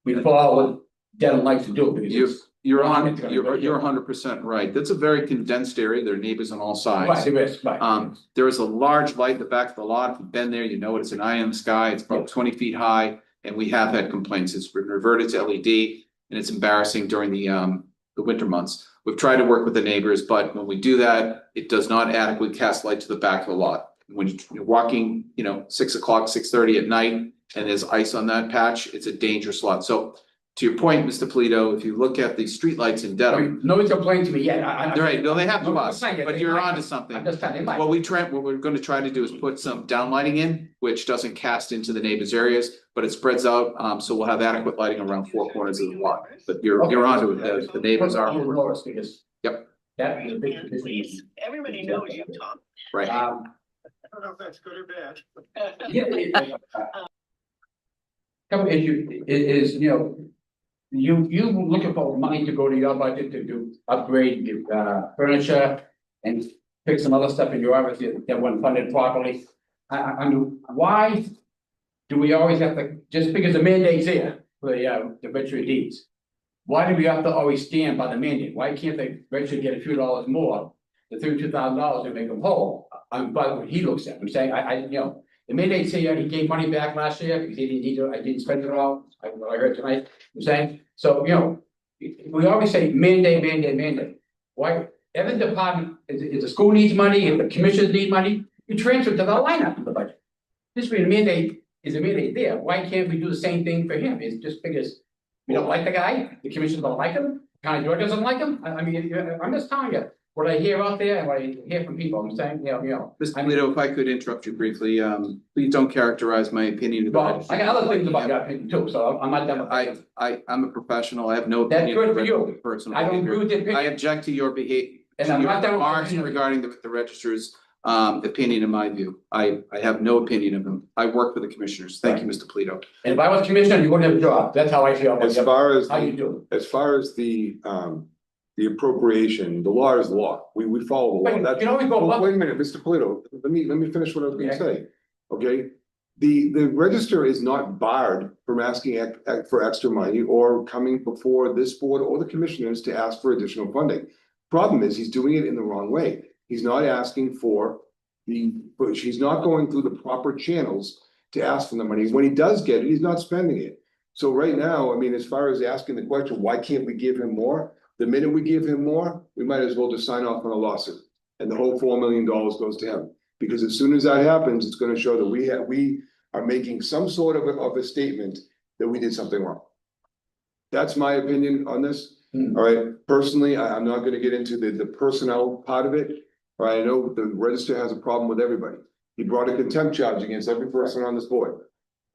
We follow what Dedham likes to do, because it's. You're 100% right. That's a very condensed area. There are neighbors on all sides. Right, it is, right. There is a large light at the back of the lot. If you've been there, you know it's an eye in the sky. It's about 20 feet high, and we have had complaints. It's been reverted to LED, and it's embarrassing during the winter months. We've tried to work with the neighbors, but when we do that, it does not adequately cast light to the back of the lot. When you're walking, 6 o'clock, 6:30 at night, and there's ice on that patch, it's a dangerous lot. So to your point, Mr. Polito, if you look at the streetlights in Dedham, Nobody's complained to me yet, they're right, no, they have to us, Not yet, but they you're might. onto something. I'm just telling you. What we're gonna try to do is put some downlighting in, which doesn't cast into the neighbors' areas, but it spreads out, so we'll have adequate lighting around 4 corners of the lot. But you're onto it, the neighbors are, Yep. That is a big decision. Everybody knows you, Tom. right. I don't know if that's good or bad. Couple issue is, you looking for money to go to your budget to do upgrade, furniture and fix some other stuff in your office that wasn't funded properly. I mean, why do we always have to, just because the mandate's here for the registry of deeds? Why do we have to always stand by the mandate? Why can't the registry get a few dollars more, the $32,000 and make them whole? I'm by what he looks at, I'm saying, the mandate's here, he gave money back last year because he didn't need to, I didn't spend it all, I heard tonight, I'm saying, so, we always say mandate. Why, every department, if the school needs money, if the commissioners need money, you transfer it to the line item of the budget. This way, the mandate is a mandate there, why can't we do the same thing for him? It's just because we don't like the guy, the commissioners don't like him, county George doesn't like him, I mean, I'm just telling you. What I hear out there and what I hear from people, I'm saying, Mr. Polito, if I could interrupt you briefly, please don't characterize my opinion about. Well, I got other things about your opinion too, so I'm not done with that. I'm a professional. I have no That's opinion. good for you. Personal I don't behavior. agree with your I opinion. object to your behavior. And I'm not done with my Remarks opinion. regarding the registrar's opinion in my view. I have no opinion of him. I work for the commissioners. Thank you, Mr. Polito. And if I was commissioner, you wouldn't have a job, that's how I feel about As you. far as, How you do? as far as the appropriation, the law is the law. We follow the law. But you That's- can always go above. Wait a minute, Mr. Polito, let me finish what I was gonna Okay. say, okay? The register is not barred from asking for extra money or coming before this board or the commissioners to ask for additional funding. Problem is, he's doing it in the wrong way. He's not asking for he's not going through the proper channels to ask for the money. When he does get it, he's not spending it. So right now, I mean, as far as asking the question, why can't we give him more? The minute we give him more, we might as well just sign off on a lawsuit. And the whole $4 million goes to him. Because as soon as that happens, it's gonna show that we are making some sort of a statement that we did something wrong. That's my opinion on this. All right, personally, I'm not gonna get into the personnel part of it. All right, I know the register has a problem with everybody. He brought a contempt charge against every person on this board.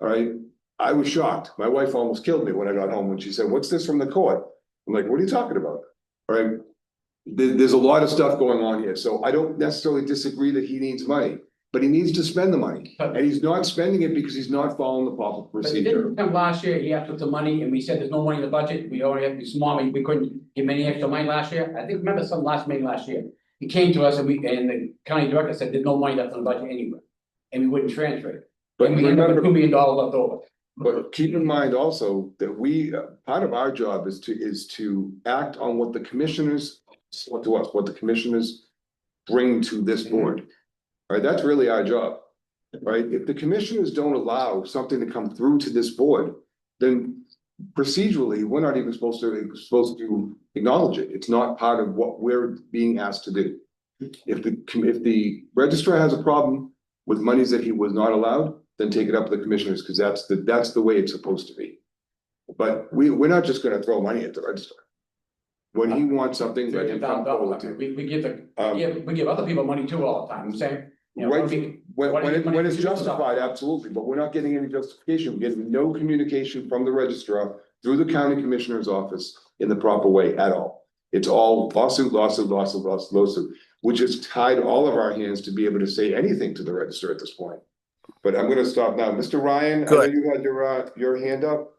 All right, I was shocked. My wife almost killed me when I got home when she said, "What's this from the court?" I'm like, "What are you talking about?" All right, there's a lot of stuff going on here, so I don't necessarily disagree that he needs money, but he needs to spend the money. And he's not spending it because he's not following the proper But it procedure. didn't come last year, he asked for some money and we said there's no money in the budget, we already have this small money, we couldn't give him any extra money last year. I think, remember some last meeting last year, he came to us and the county director said there's no money left in the budget anywhere. And we wouldn't transfer it. But And we ended up with remember, $2 million left over. but keep in mind also that part of our job is to act on what the commissioners, what the commissioners bring to this board. Right, that's really our job, right? If the commissioners don't allow something to come through to this board, then procedurally, we're not even supposed to acknowledge it. It's not part of what we're being asked to do. If the registrar has a problem with monies that he was not allowed, then take it up to the commissioners, because that's the way it's supposed to be. But we're not just gonna throw money at the registrar. When he wants something, let him come forward to. We give other people money too all the time, I'm saying. You know, Right, when it's do stuff. justified, absolutely, but we're not getting any justification, we're getting no communication from the registrar through the county commissioner's office in the proper way at all. It's all lawsuit, which has tied all of our hands to be able to say anything to the register at this point. But I'm gonna stop now. Mr. Ryan, I know Good. you had your hand up.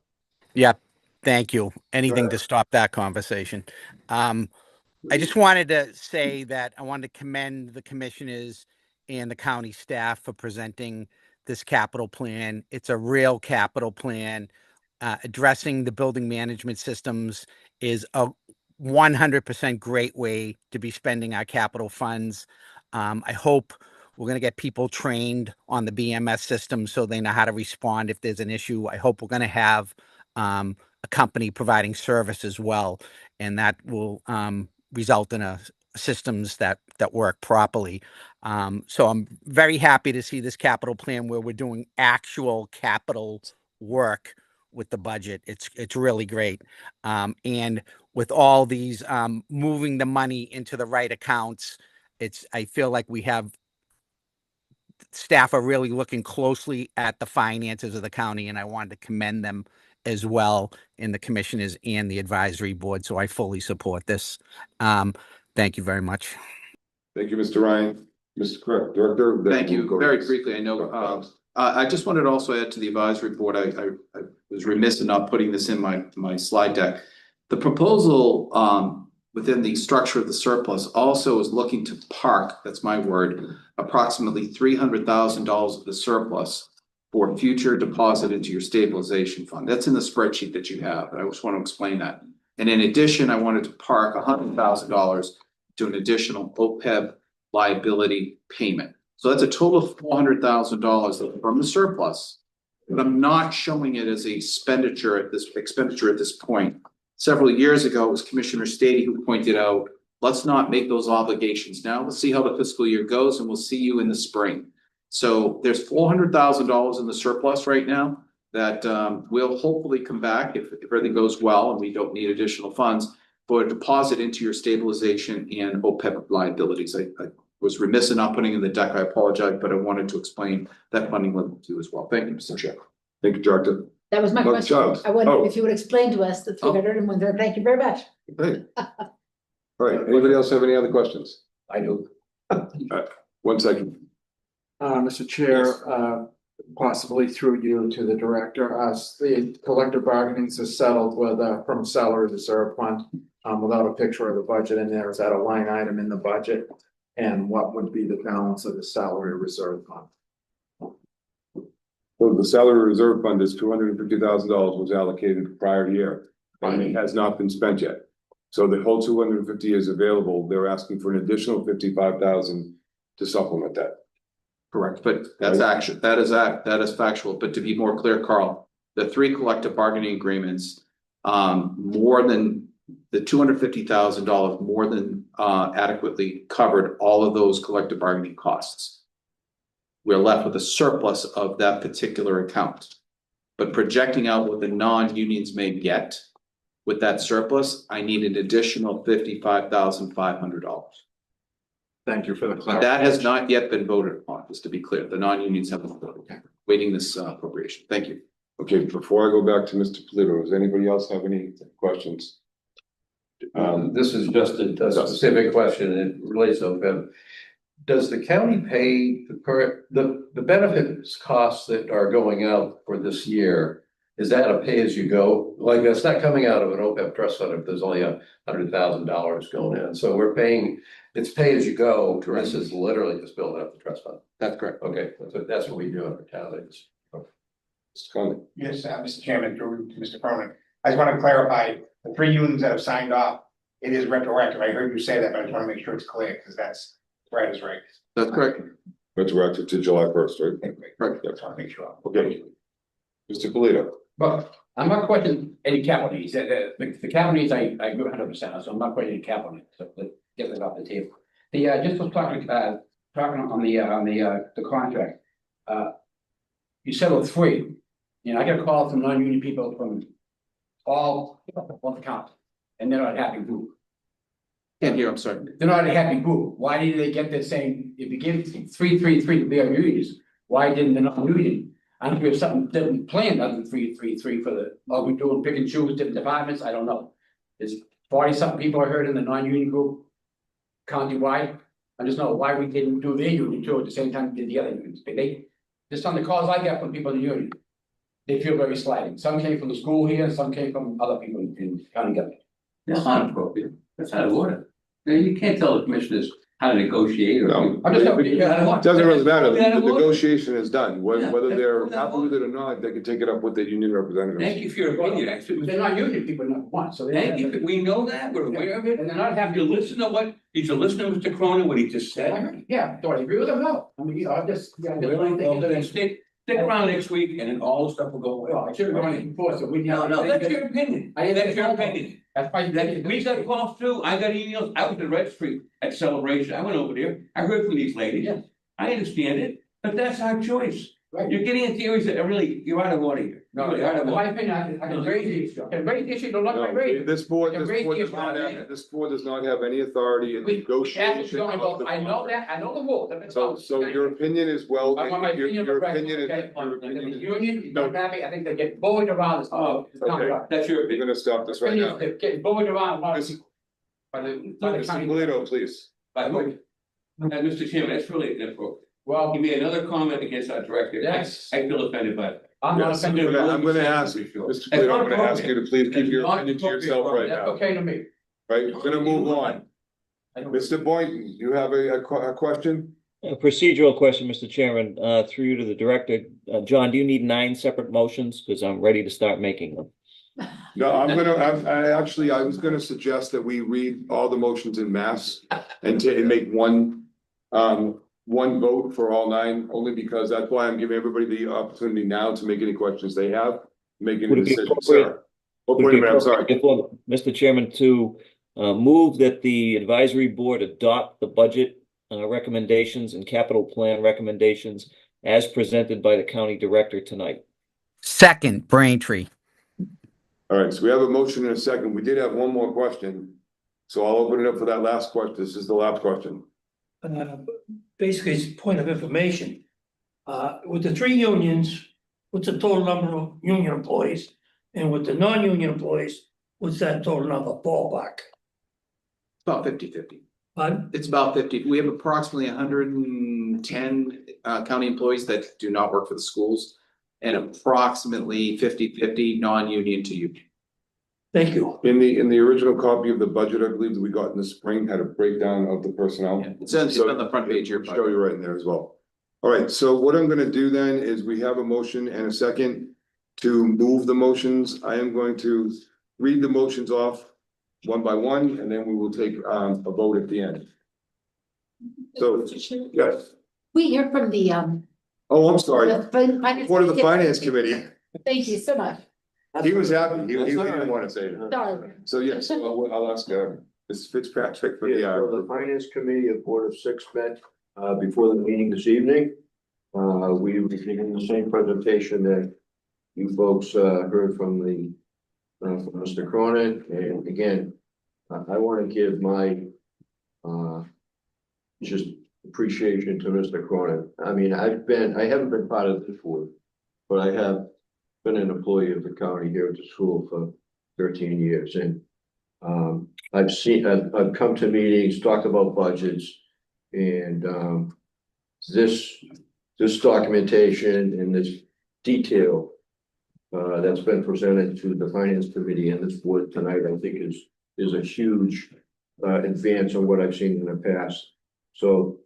Yeah, thank you. Anything ahead. to stop that conversation. I just wanted to say that I wanted to commend the commissioners and the county staff for presenting this capital plan. It's a real capital plan. Addressing the building management systems is a 100% great way to be spending our capital funds. I hope we're going to get people trained on the BMS system so they know how to respond if there's an issue. I hope we're going to have a company providing service as well, and that will result in systems that work properly. So I'm very happy to see this capital plan where we're doing actual capital work with the budget. It's really great. And with all these moving the money into the right accounts, I feel like we have staff are really looking closely at the finances of the county, and I wanted to commend them as well in the commissioners and the advisory board. So I fully support this. Thank you very much. Thank you, Mr. Ryan. Mr. Correct, Director. Thank you. Very briefly, I know, I just wanted to also add to the advisory board, I was remiss in not putting this in my slide deck. The proposal within the structure of the surplus also is looking to park, that's my word, approximately $300,000 of the surplus for future deposit into your stabilization fund. That's in the spreadsheet that you have. I just want to explain that. And in addition, I wanted to park $100,000 to an additional OPEB liability payment. So that's a total of $400,000 from the surplus, but I'm not showing it as a expenditure at this point. Several years ago, it was Commissioner Stady who pointed out, let's not make those obligations now. Let's see how the fiscal year goes, and we'll see you in the spring. So there's $400,000 in the surplus right now that will hopefully come back if everything goes well and we don't need additional funds for a deposit into your stabilization and OPEB liabilities. I was remiss in not putting in the deck. I apologize, but I wanted to explain that funding level to you as well. Thank you, Mr. Chair. Thank you, Director. That was my Dr. question. Childs. I wonder Oh. if you would explain to us the 301. Thank you very much. Hey. All right, anybody else have any other questions? I do. 1 second. Mr. Chair, possibly through you to the director, the collective bargaining is settled with from salary reserve fund without a picture of the budget in there. Is that a line item in the budget? And what would be the balance of the salary reserve fund? So the salary reserve fund is $250,000 was allocated prior year, and it has not been spent yet. So the whole 250 is available. They're asking for an additional 55,000 to supplement that. Correct, but that's action. That is factual. But to be more clear, Carl, the 3 collective bargaining agreements, more than the $250,000 more than adequately covered all of those collective bargaining costs. We're left with a surplus of that particular account. But projecting out what the non-unions may get with that surplus, I need an additional $55,500. Thank you for the clarification. That has not yet been voted upon, just to be clear. The non-unions haven't voted. Waiting this appropriation. Thank you. Okay, before I go back to Mr. Polito, does anybody else have any questions? This is just a specific question, and it relates to OPEB. Does the county pay the benefits costs that are going out for this year? Is that a pay as you go? Like, that's not coming out of an OPEB trust fund if there's only $100,000 going in. So we're paying, it's pay as you go. This is literally just building up the trust fund. That's correct. Okay, that's what we do in the town. Mr. Conley. Yes, Mr. Chairman, through to Mr. Cronin. I just want to clarify, the 3 unions that have signed off, it is retroactive. I heard you say that, but I just want to make sure it's clear, because Brad is right. That's correct. Retroactive to July first, right? Correct. That's what I make sure. Okay. Mr. Polito. But I'm not questioning any capital needs, the capital needs, I agree 100%, so I'm not questioning capital needs, so let's get that off the table. The, just was talking on the contract. You said with three, I got a call from non-union people from all the county, and they're not a happy group. Can't hear, I'm sorry. They're not a happy group. Why did they get the same, if you give 333 to their unions, why didn't the non-union? I don't know if we have something different planned other than 333 for the, are we doing pick and choose different departments? I don't know. There's 40-something people I heard in the non-union group countywide. I just know why we didn't do their union too at the same time we did the other unions. But they, just on the calls I get from people in the union, they feel very slighted. Some came from the school here, some came from other people in county government. That's not appropriate. That's out of order. Now, you can't tell the commissioners how to negotiate or. No. I'm just It doesn't really matter, Out of the order. negotiation is done, Yeah. whether they're Out of happy with it or not, they can take it up with the union representatives. Thank you for your opinion, actually. They're not union people, number one, so they. Thank you, we know that, we're aware of it. And they're not happy. Have you listened to what, did you listen to Mr. Cronin, what he just I said? heard, yeah, do I agree with them? No. I mean, I just. Really? Well, then stick around next week and then all the stuff will go away. Well, I should have gone in before, so we. No, that's your opinion. That's your opinion. That's why. We got calls too, I got emails, I was at the registry at Celebration, I went over there, I heard from these ladies. Yeah. I understand it, but that's our choice. Right. You're getting into areas that are really, you're out of order here. No, You're out of in my order. opinion, I can raise the issue, I can raise the issue, don't like my No, raise. this board Yeah, does raise the not issue. have, this board does not have any authority in We- negotiation. Going of the I know contract. that, I know the rule. That's So, all. so your opinion is well, I want my your opinion. your correct, opinion is, okay? your And the opinion is, union, is No. not happy, I think they get bullied around this. Oh, It's not okay. right. That's your we're opinion. gonna stop this right now. They're getting bullied around. Mr. By the Mr. county. Polito, please. By who? Mr. Chairman, that's really inappropriate. Well, He made another comment against our director. Yes. I feel offended by it. I'm not Yes, offended. I'm gonna ask, Mr. Mr. Polito, I'm gonna ask you to please keep your opinion to yourself right That's now, okay to me. right? We're gonna move on. I don't- Mr. Boynton, you have a question? A procedural question, Mr. Chairman, through you to the director. John, do you need 9 separate motions? Because I'm ready to start making them. No, I was gonna suggest that we read all the motions in mass and make one vote for all 9, only because that's why I'm giving everybody the opportunity now to make any questions they have, make any Would it be decisions, appropriate- sir. Oh, wait a minute, I'm sorry. Mr. Chairman, to move that the advisory board adopt the budget recommendations and capital plan recommendations as presented by the county director tonight. Second, Braintree. All right, so we have a motion and a second. We did have one more question. So I'll open it up for that last question. This is the last question. Basically, it's a point of information. With the 3 unions, what's the total number of union employees? And with the non-union employees, what's that total number ballpark? About 50-50. Pardon? It's about 50. We have approximately 110 county employees that do not work for the schools. And approximately 50-50 non-union to union. Thank you. In the original copy of the budget, I believe that we got in the spring, had a breakdown of the personnel. It's on the front page here. Show you right in there as well. All right, so what I'm gonna do then is we have a motion and a second to move the motions. I am going to read the motions off one by one, and then we will take a vote at the end. So, yes. We hear from the, Oh, I'm sorry. finance. Board of the Finance Committee. Thank you so much. He was happy. He didn't want to say it. Sorry. So yes, I'll ask Ms. Fitzpatrick for The Finance Committee of Board of 6 met before the meeting this evening. We were giving the same presentation that you folks heard from from Mr. Cronin. And again, I want to give my just appreciation to Mr. Cronin. I mean, I haven't been part of this board, but I have been an employee of the county here at the school for 13 years. And I've come to meetings, talked about budgets, and this documentation and this detail that's been presented to the Finance Committee and this board tonight, I think is a huge advance on what I've seen in the past. So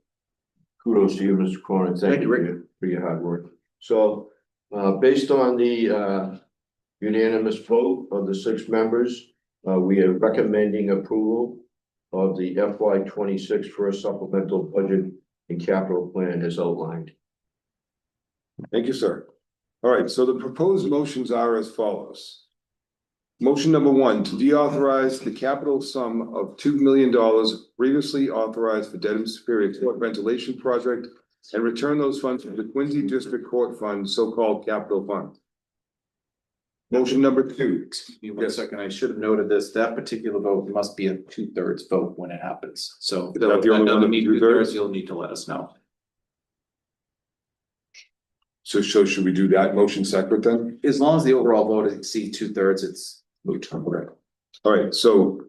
kudos to you, Mr. Cronin. Thank you for your hard work. So based on the unanimous vote of the 6 members, we are recommending approval of the FY 26 first supplemental budget and capital plan as outlined. Thank you, sir. All right, so the proposed motions are as follows. Motion number one, to deauthorize the capital sum of $2 million previously authorized for Dedham Superior Court ventilation project and return those funds to the Quincy District Court Fund, so-called capital fund. Motion number two. Excuse me one second, I should have noted this, that particular vote must be a 2/3 vote when it happens, so. Is that the only one doesn't that mean 2/3? 2/3, you'll need to let us know. So should we do that motion separate then? As long as the overall vote exceeds 2/3, it's moot. All right, so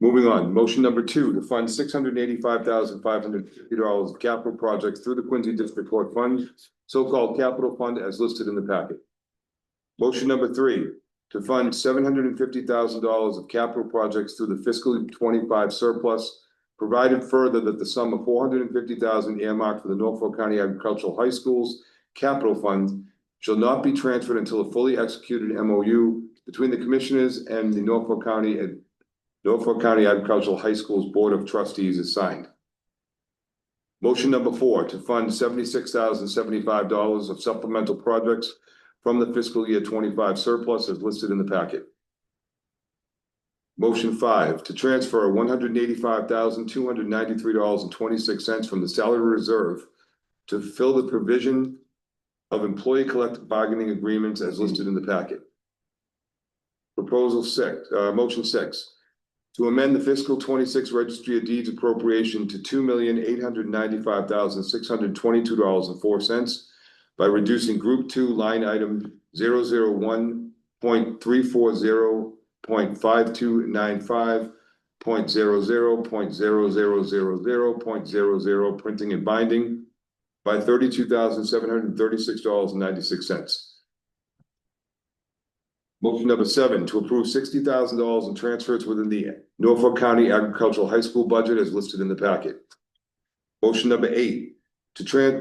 moving on, motion number two, to fund $685,550 of capital projects through the Quincy District Court Fund, so-called capital fund as listed in the packet. Motion number three, to fund $750,000 of capital projects through the fiscal 25 surplus, provided further that the sum of $450,000 earmarked for the Norfolk County Agricultural High Schools capital fund shall not be transferred until a fully executed MOU between the commissioners and the Norfolk County Agricultural High Schools Board of Trustees is signed. Motion number four, to fund $76,075 of supplemental projects from the fiscal year 25 surplus as listed in the packet. Motion five, to transfer $185,293.26 from the salary reserve to fill the provision of employee collective bargaining agreements as listed in the packet. Motion six, to amend the fiscal 26 registry of deeds appropriation to $2,895,622.04 by reducing group 2 line item 001.340.5295.00.0000.00 printing and binding by $32,736.96. Motion number seven, to approve $60,000 in transfers within the Norfolk County Agricultural High School budget as listed in the packet. Motion number eight,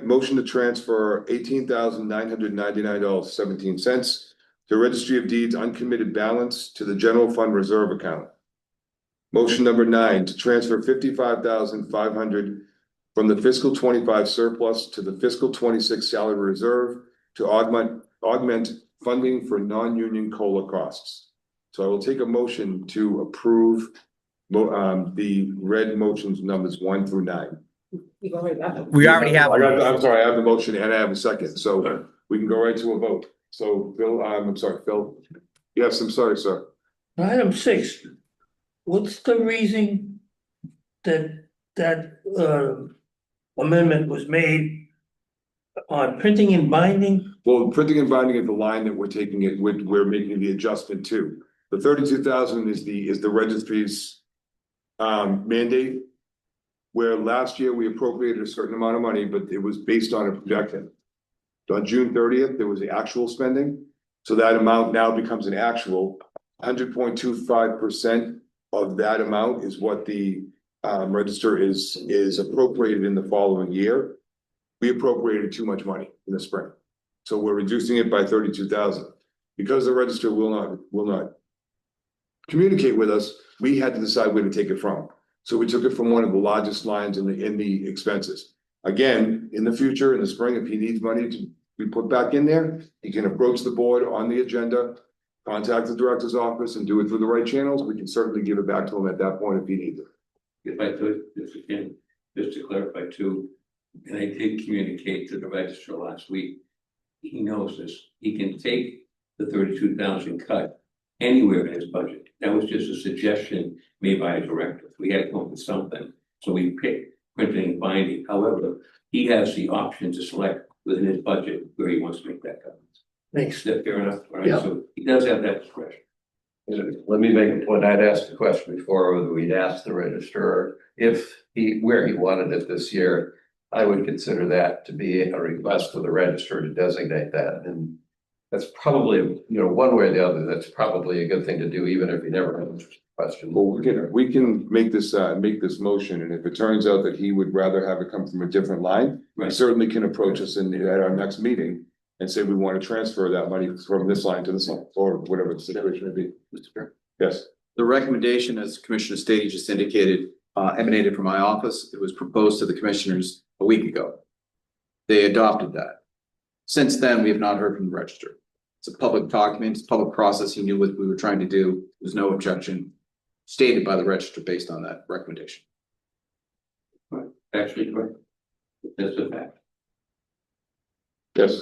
motion to transfer $18,999.17 to Registry of Deeds uncommitted balance to the general fund reserve account. Motion number nine, to transfer $55,500 from the fiscal 25 surplus to the fiscal 26 salary reserve to augment funding for non-union COLA costs. So I will take a motion to approve the red motions numbers 1 through 9. We already have We already have. I'm sorry, I have the motion and I have a second, so we can go right to a vote. So Bill, I'm sorry, Phil. Yes, I'm sorry, sir. Item 6, what's the reason that amendment was made on printing and binding? Well, printing and binding is the line that we're making the adjustment to. The 32,000 is the registry's mandate. Where last year we appropriated a certain amount of money, but it was based on a projection. On June 30th, there was the actual spending. So that amount now becomes an actual 100.25% of that amount is what the register is appropriated in the following year. We appropriated too much money in the spring. So we're reducing it by 32,000. Because the register will not communicate with us, we had to decide where to take it from. So we took it from one of the largest lines in the expenses. Again, in the future, in the spring, if he needs money to be put back in there, he can approach the board on the agenda, contact the director's office and do it through the right channels. We can certainly give it back to him at that point if he needs it. If I could, just to clarify too, and I did communicate to the register last week, he knows this, he can take the 32,000 cut anywhere in his budget. That was just a suggestion made by a director. We had to come up with something, so we picked printing and binding. However, he has the option to select within his budget where he wants to make that cut. Thanks. Is that fair enough? All right, Yeah. so he does have that discretion. Let me make a point. I'd asked the question before, whether we'd ask the registrar where he wanted it this year. I would consider that to be a request for the registrar to designate that. And that's probably, one way or the other, that's probably a good thing to do, even if you never answers the question. Well, we can make this motion, and if it turns out that he would rather have it come from a different line, he certainly can approach us at our next meeting and say we want to transfer that money from this line to this line, or whatever the situation may be. Mr. Chair. Yes. The recommendation, as Commissioner Stady just indicated, emanated from my office. It was proposed to the commissioners a week ago. They adopted that. Since then, we have not heard from the register. It's a public document, it's a public process. He knew what we were trying to do. There's no objection stated by the register based on that recommendation. Actually, that's a fact. Yes,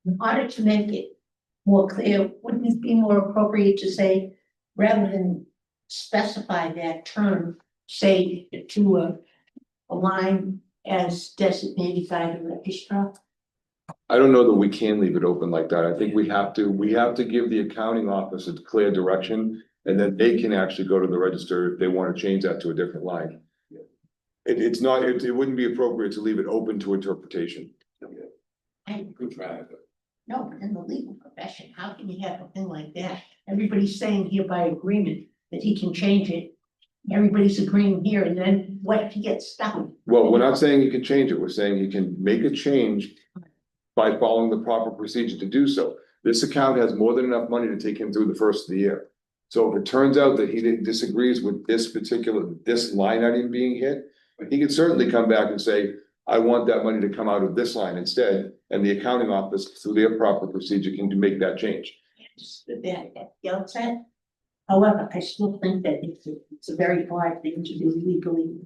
In order to make it more clear, wouldn't it be more appropriate to say, rather than specify that term, say to a line as designated by the registrar? I don't know that we can leave it open like that. I think we have to give the accounting office a clear direction. And then they can actually go to the register if they want to change that to a different line. It's not, it wouldn't be appropriate to leave it open to interpretation. No, but in the legal profession, how can you have a thing like that? Everybody's saying here by agreement that he can change it. Everybody's agreeing here, and then what if he gets stuck? Well, we're not saying you can change it. We're saying you can make a change by following the proper procedure to do so. This account has more than enough money to take him through the first of the year. So if it turns out that he disagrees with this line item being hit, he can certainly come back and say, I want that money to come out of this line instead, and the accounting office, through their proper procedure, can make that change. Understood that at the outset. However, I still think that it's a very hard thing to do legally.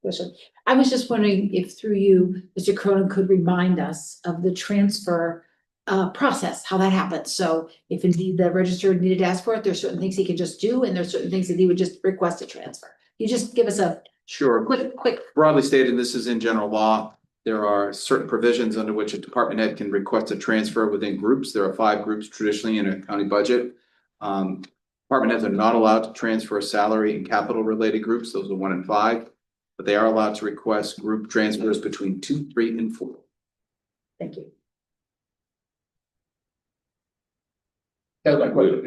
Question. I was just wondering if through you, Mr. Cronin could remind us of the transfer process, how that happens. So if indeed the register needed to ask for it, there's certain things he can just do, and there's certain things that he would just request a transfer. You just give us a Sure. quick. Broadly stated, this is in general law. There are certain provisions under which a department head can request a transfer within groups. There are 5 groups traditionally in a county budget. Department heads are not allowed to transfer salary and capital related groups. Those are 1 and 5, but they are allowed to request group transfers between 2, 3, and 4. Thank you. That's my question.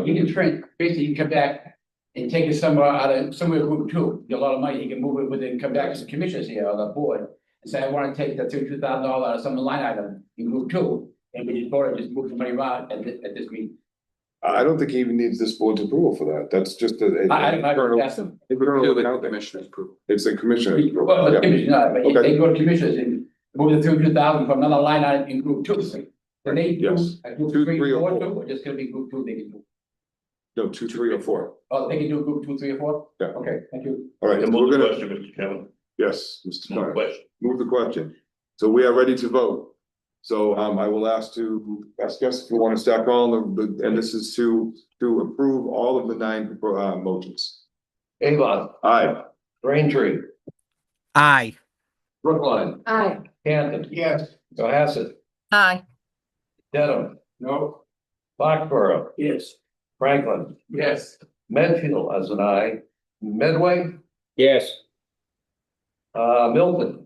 You can train, basically you can come back and take it somewhere group 2, get a lot of money, you can move it within, come back as a commissioners here on the board. And say, I want to take the $32,000 out of some line item in group 2, and we just vote, just move the money around at this meeting. I don't think he even needs this board's approval for that. That's just I asked them. Commissioner's approval. It's a commissioner's approval. Well, Yeah. but Okay. they go to commissioners and move the $32,000 from another line item in group 2. Then they do, Yes. group 2, 3, 3, or 4, 4. 2, or just gonna be group 2 they can do. No, 2, 3, or 4. Oh, they can do group 2, 3, or 4? Yeah. Okay, thank you. All right. And We're move the gonna, question, Mr. Chairman. yes, Mr. Move the Stein. question. Move the question. So we are ready to vote. So I will ask us if you want to stack all and this is to approve all of the 9 motions. Avon, Aye. Braintree, Aye. Brookline, Aye. Canton. Yes. Cohasset, Aye. Dedham, No. Foxborough, Yes. Franklin, Yes. Medfield as an aye, Medway, Yes. Milton.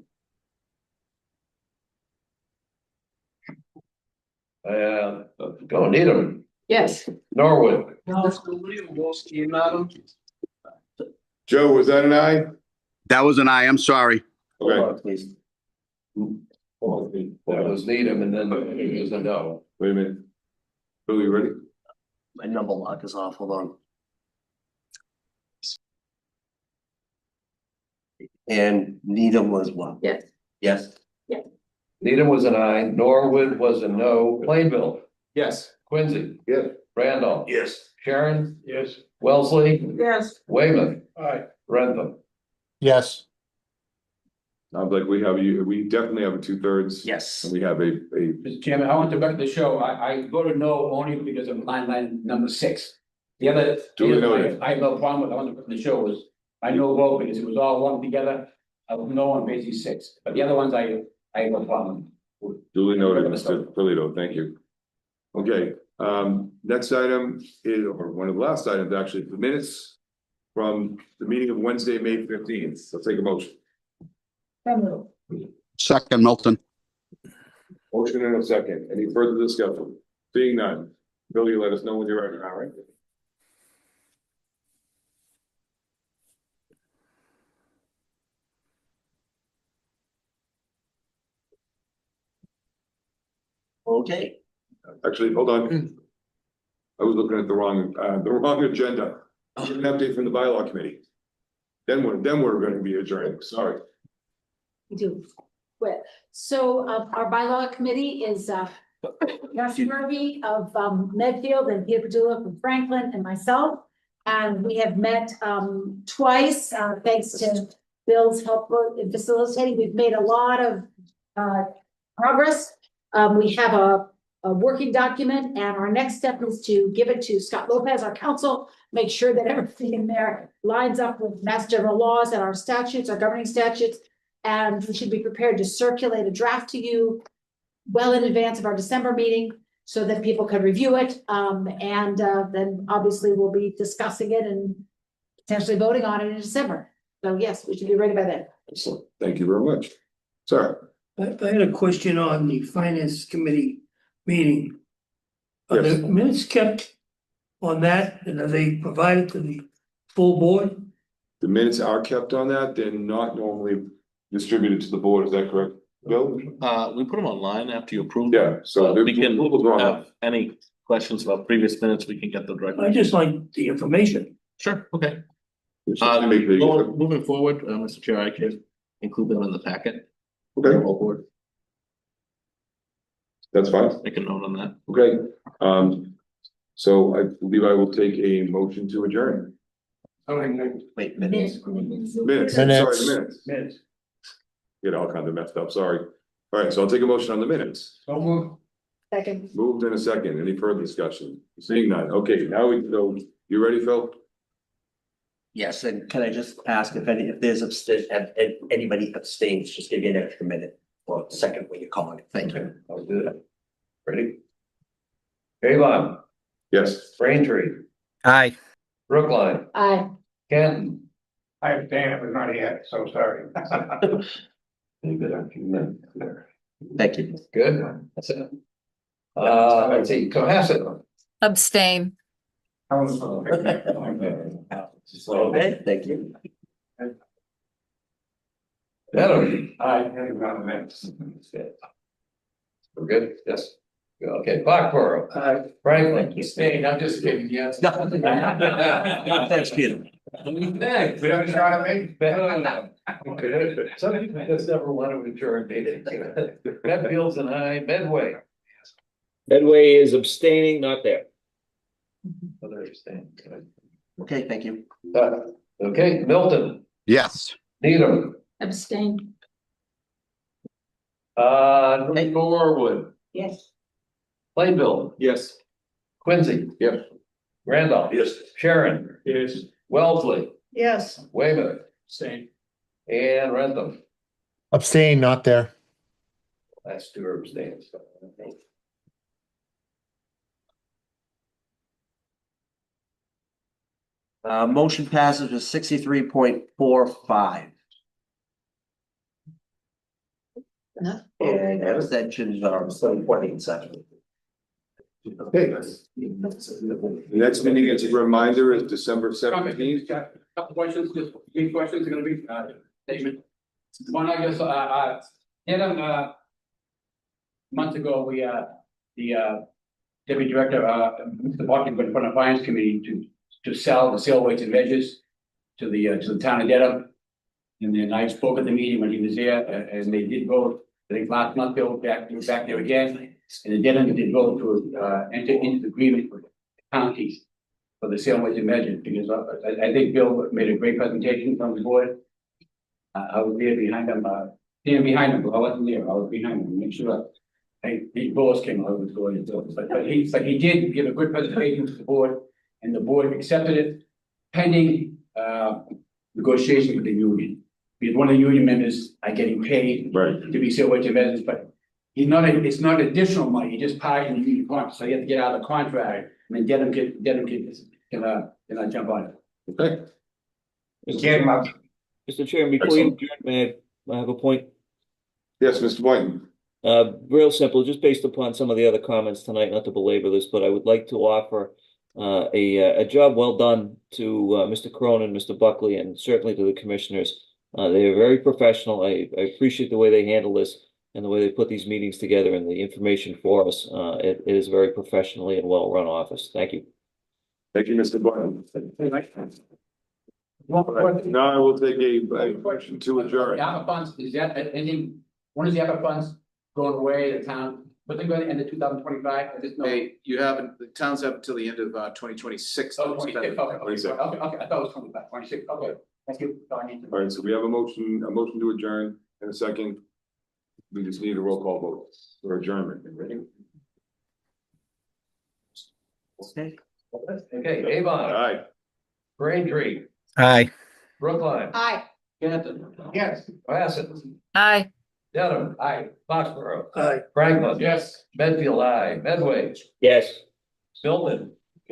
Go Needham, Yes. Norwood, Joe, was that an aye? That was an aye. I'm sorry. hold Okay, on, please. That was Needham and then it was a no. wait a minute. Bill, you ready? My number lock is off, hold on. And Needham was what? Yes. Yes. Needham was an aye, Norwood was a no, Plainville, Yes. Quincy. Yes. Randolph. Yes. Sharon, Yes. Wellesley, Yes. Weymouth, Aye. Rentham. Yes. Sounds like we definitely have a 2/3. Yes. And we have a Mr. Chairman, I want to back the show. I voted no only because of line number 6. The other, Duly noted. I have no problem with, I want to put the show was, I no vote because it was all lumped together. I was no on basically 6, but the other ones I have no problem. duly noted, Mr. Polito. Thank you. Okay, next item is, or one of the last items, actually, the minutes from the meeting of Wednesday, May 15th. Let's take a motion. Second, Milton. Motion and a second. Any further discussion? Seeing none. Bill, you let us know when you're ready. All right. Okay, Actually, hold on. I was looking at the wrong agenda. An update from the bylaw committee. Then we're gonna be adjourned, sorry. We do. Well, so our bylaw committee is Josh Murphy of Medfield and Peter Padula from Franklin and myself. And we have met twice, thanks to Bill's help in facilitating. We've made a lot of progress. We have a working document, and our next step is to give it to Scott Lopez, our counsel, make sure that everything in there lines up with Mass General laws and our statutes, our governing statutes. And we should be prepared to circulate a draft to you well in advance of our December meeting so that people can review it. Then obviously we'll be discussing it and potentially voting on it in December. So yes, we should be ready by then. Excellent, thank you very much. Sir? I had a question on the finance committee meeting. Are Yes. the minutes kept on that, and are they provided to the full board? The minutes are kept on that, they're not normally distributed to the board, is that correct, Bill? We put them online after you approve. Yeah, so We can have. have any questions about previous minutes, we can get them directly. I just like the information. Sure, okay. Okay, Moving forward, Mr. Chair, I can include them in the packet. Whole board, that's fine, make a note on that. okay, so I believe I will take a motion to adjourn. wait, minutes. Minutes, sorry, the minutes. Get all kinds of messed up, sorry. All right, so I'll take a motion on the minutes. Second. Moved in a second. Any further discussion? Seeing none. Okay, now we can go. You ready, Phil? Yes, and can I just ask if anybody abstains, just give you an extra minute or a second when you're calling it. Thank you. I'll do that. Ready? Avon, Yes. Braintree, Aye. Brookline, Aye. Canton. I abstain, I was not here, so sorry. Thank you. Good. That's it. Let's see, Cohasset. Abstain. Okay, thank you. Dedham. Aye. We're good, yes. Okay, Foxborough. Franklin. Staying, I'm just kidding, yes. Thanks, Peter. Next. We don't try to make. Some people just never want to adjourn meetings. Medfields and I, Medway. Medway is abstaining, not there. Other abstain. Okay, thank you. Okay, Milton, Yes. Needham, Abstain. Norwood, Yes. Plainville, Yes. Quincy. Yep. Randolph. Yes. Sharon, Yes. Wellesley, Yes. Weymouth, Same. and Rentham. Abstain, not there. Last two are abstains. Motion passes with 63.45. And abstentions are 7.87. Okay. The next meeting, as a reminder, is December 17th. Couple questions, just any questions are gonna be, statement. One, I guess, months ago, we, the, deputy director, Mr. Barton, put in front of the finance committee to sell the sale weights and measures to the town of Dedham. And then I spoke at the meeting when he was there, and they did vote, I think last month, they were back there again. And the Dedham did vote to, enter into the agreement with the counties for the sale weights and measures, because I think Bill made a great presentation from the board. I was there behind him, standing behind him, but I wasn't there, I was behind him, make sure. The boss came, I was going to do it, but he did give a good presentation to the board, and the board accepted it pending, negotiation with the union. Because one of the union members are getting paid to be sale weights and measures, but it's not additional money, he just part in the union contract, so you have to get out of the contract, and then get him can jump on it. Okay. Mr. Chairman, before you adjourn, may I have a point? Yes, Mr. Whiten. Real simple, just based upon some of the other comments tonight, not to belabor this, but I would like to offer a job well done to Mr. Cronin, Mr. Buckley, and certainly to the commissioners. They are very professional. I appreciate the way they handle this. and the way they put these meetings together and the information for us. It is a very professionally and well-run office. Thank you. Thank you, Mr. Button. Now I will take a motion to The adjourn. ARPA funds, is that any, when is the ARPA funds going away, the town, but they're going to end in 2025? I just know. Hey, you haven't, the towns have until the end of 2026. Oh, 26, okay, okay, 26. okay, I thought it was 25, 26, okay, thank you. So I need to- All right, so we have a motion to adjourn in a second. We just need a roll call vote for adjournment. Okay. Okay, Avon, Aye. Braintree, Aye. Brookline, Aye. Canton, Yes. Bassett, Aye. Dedham, aye, Foxborough. Aye. Franklin. Yes. Medfield, aye, Medway, Yes. Milton,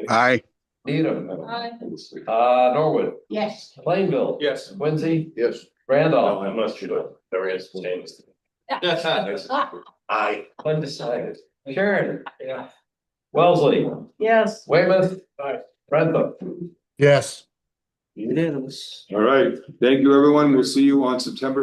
Aye. Needham. Aye. Norwood, Yes. Plainville. Yes. Quincy, Yes. Randolph. I must shoot it. There is names. Aye. Undecided. Sharon. Yeah. Wellesley, Yes. Weymouth. Aye. Rentham. Yes. Unanimous. All right, thank you, everyone. We'll see you on September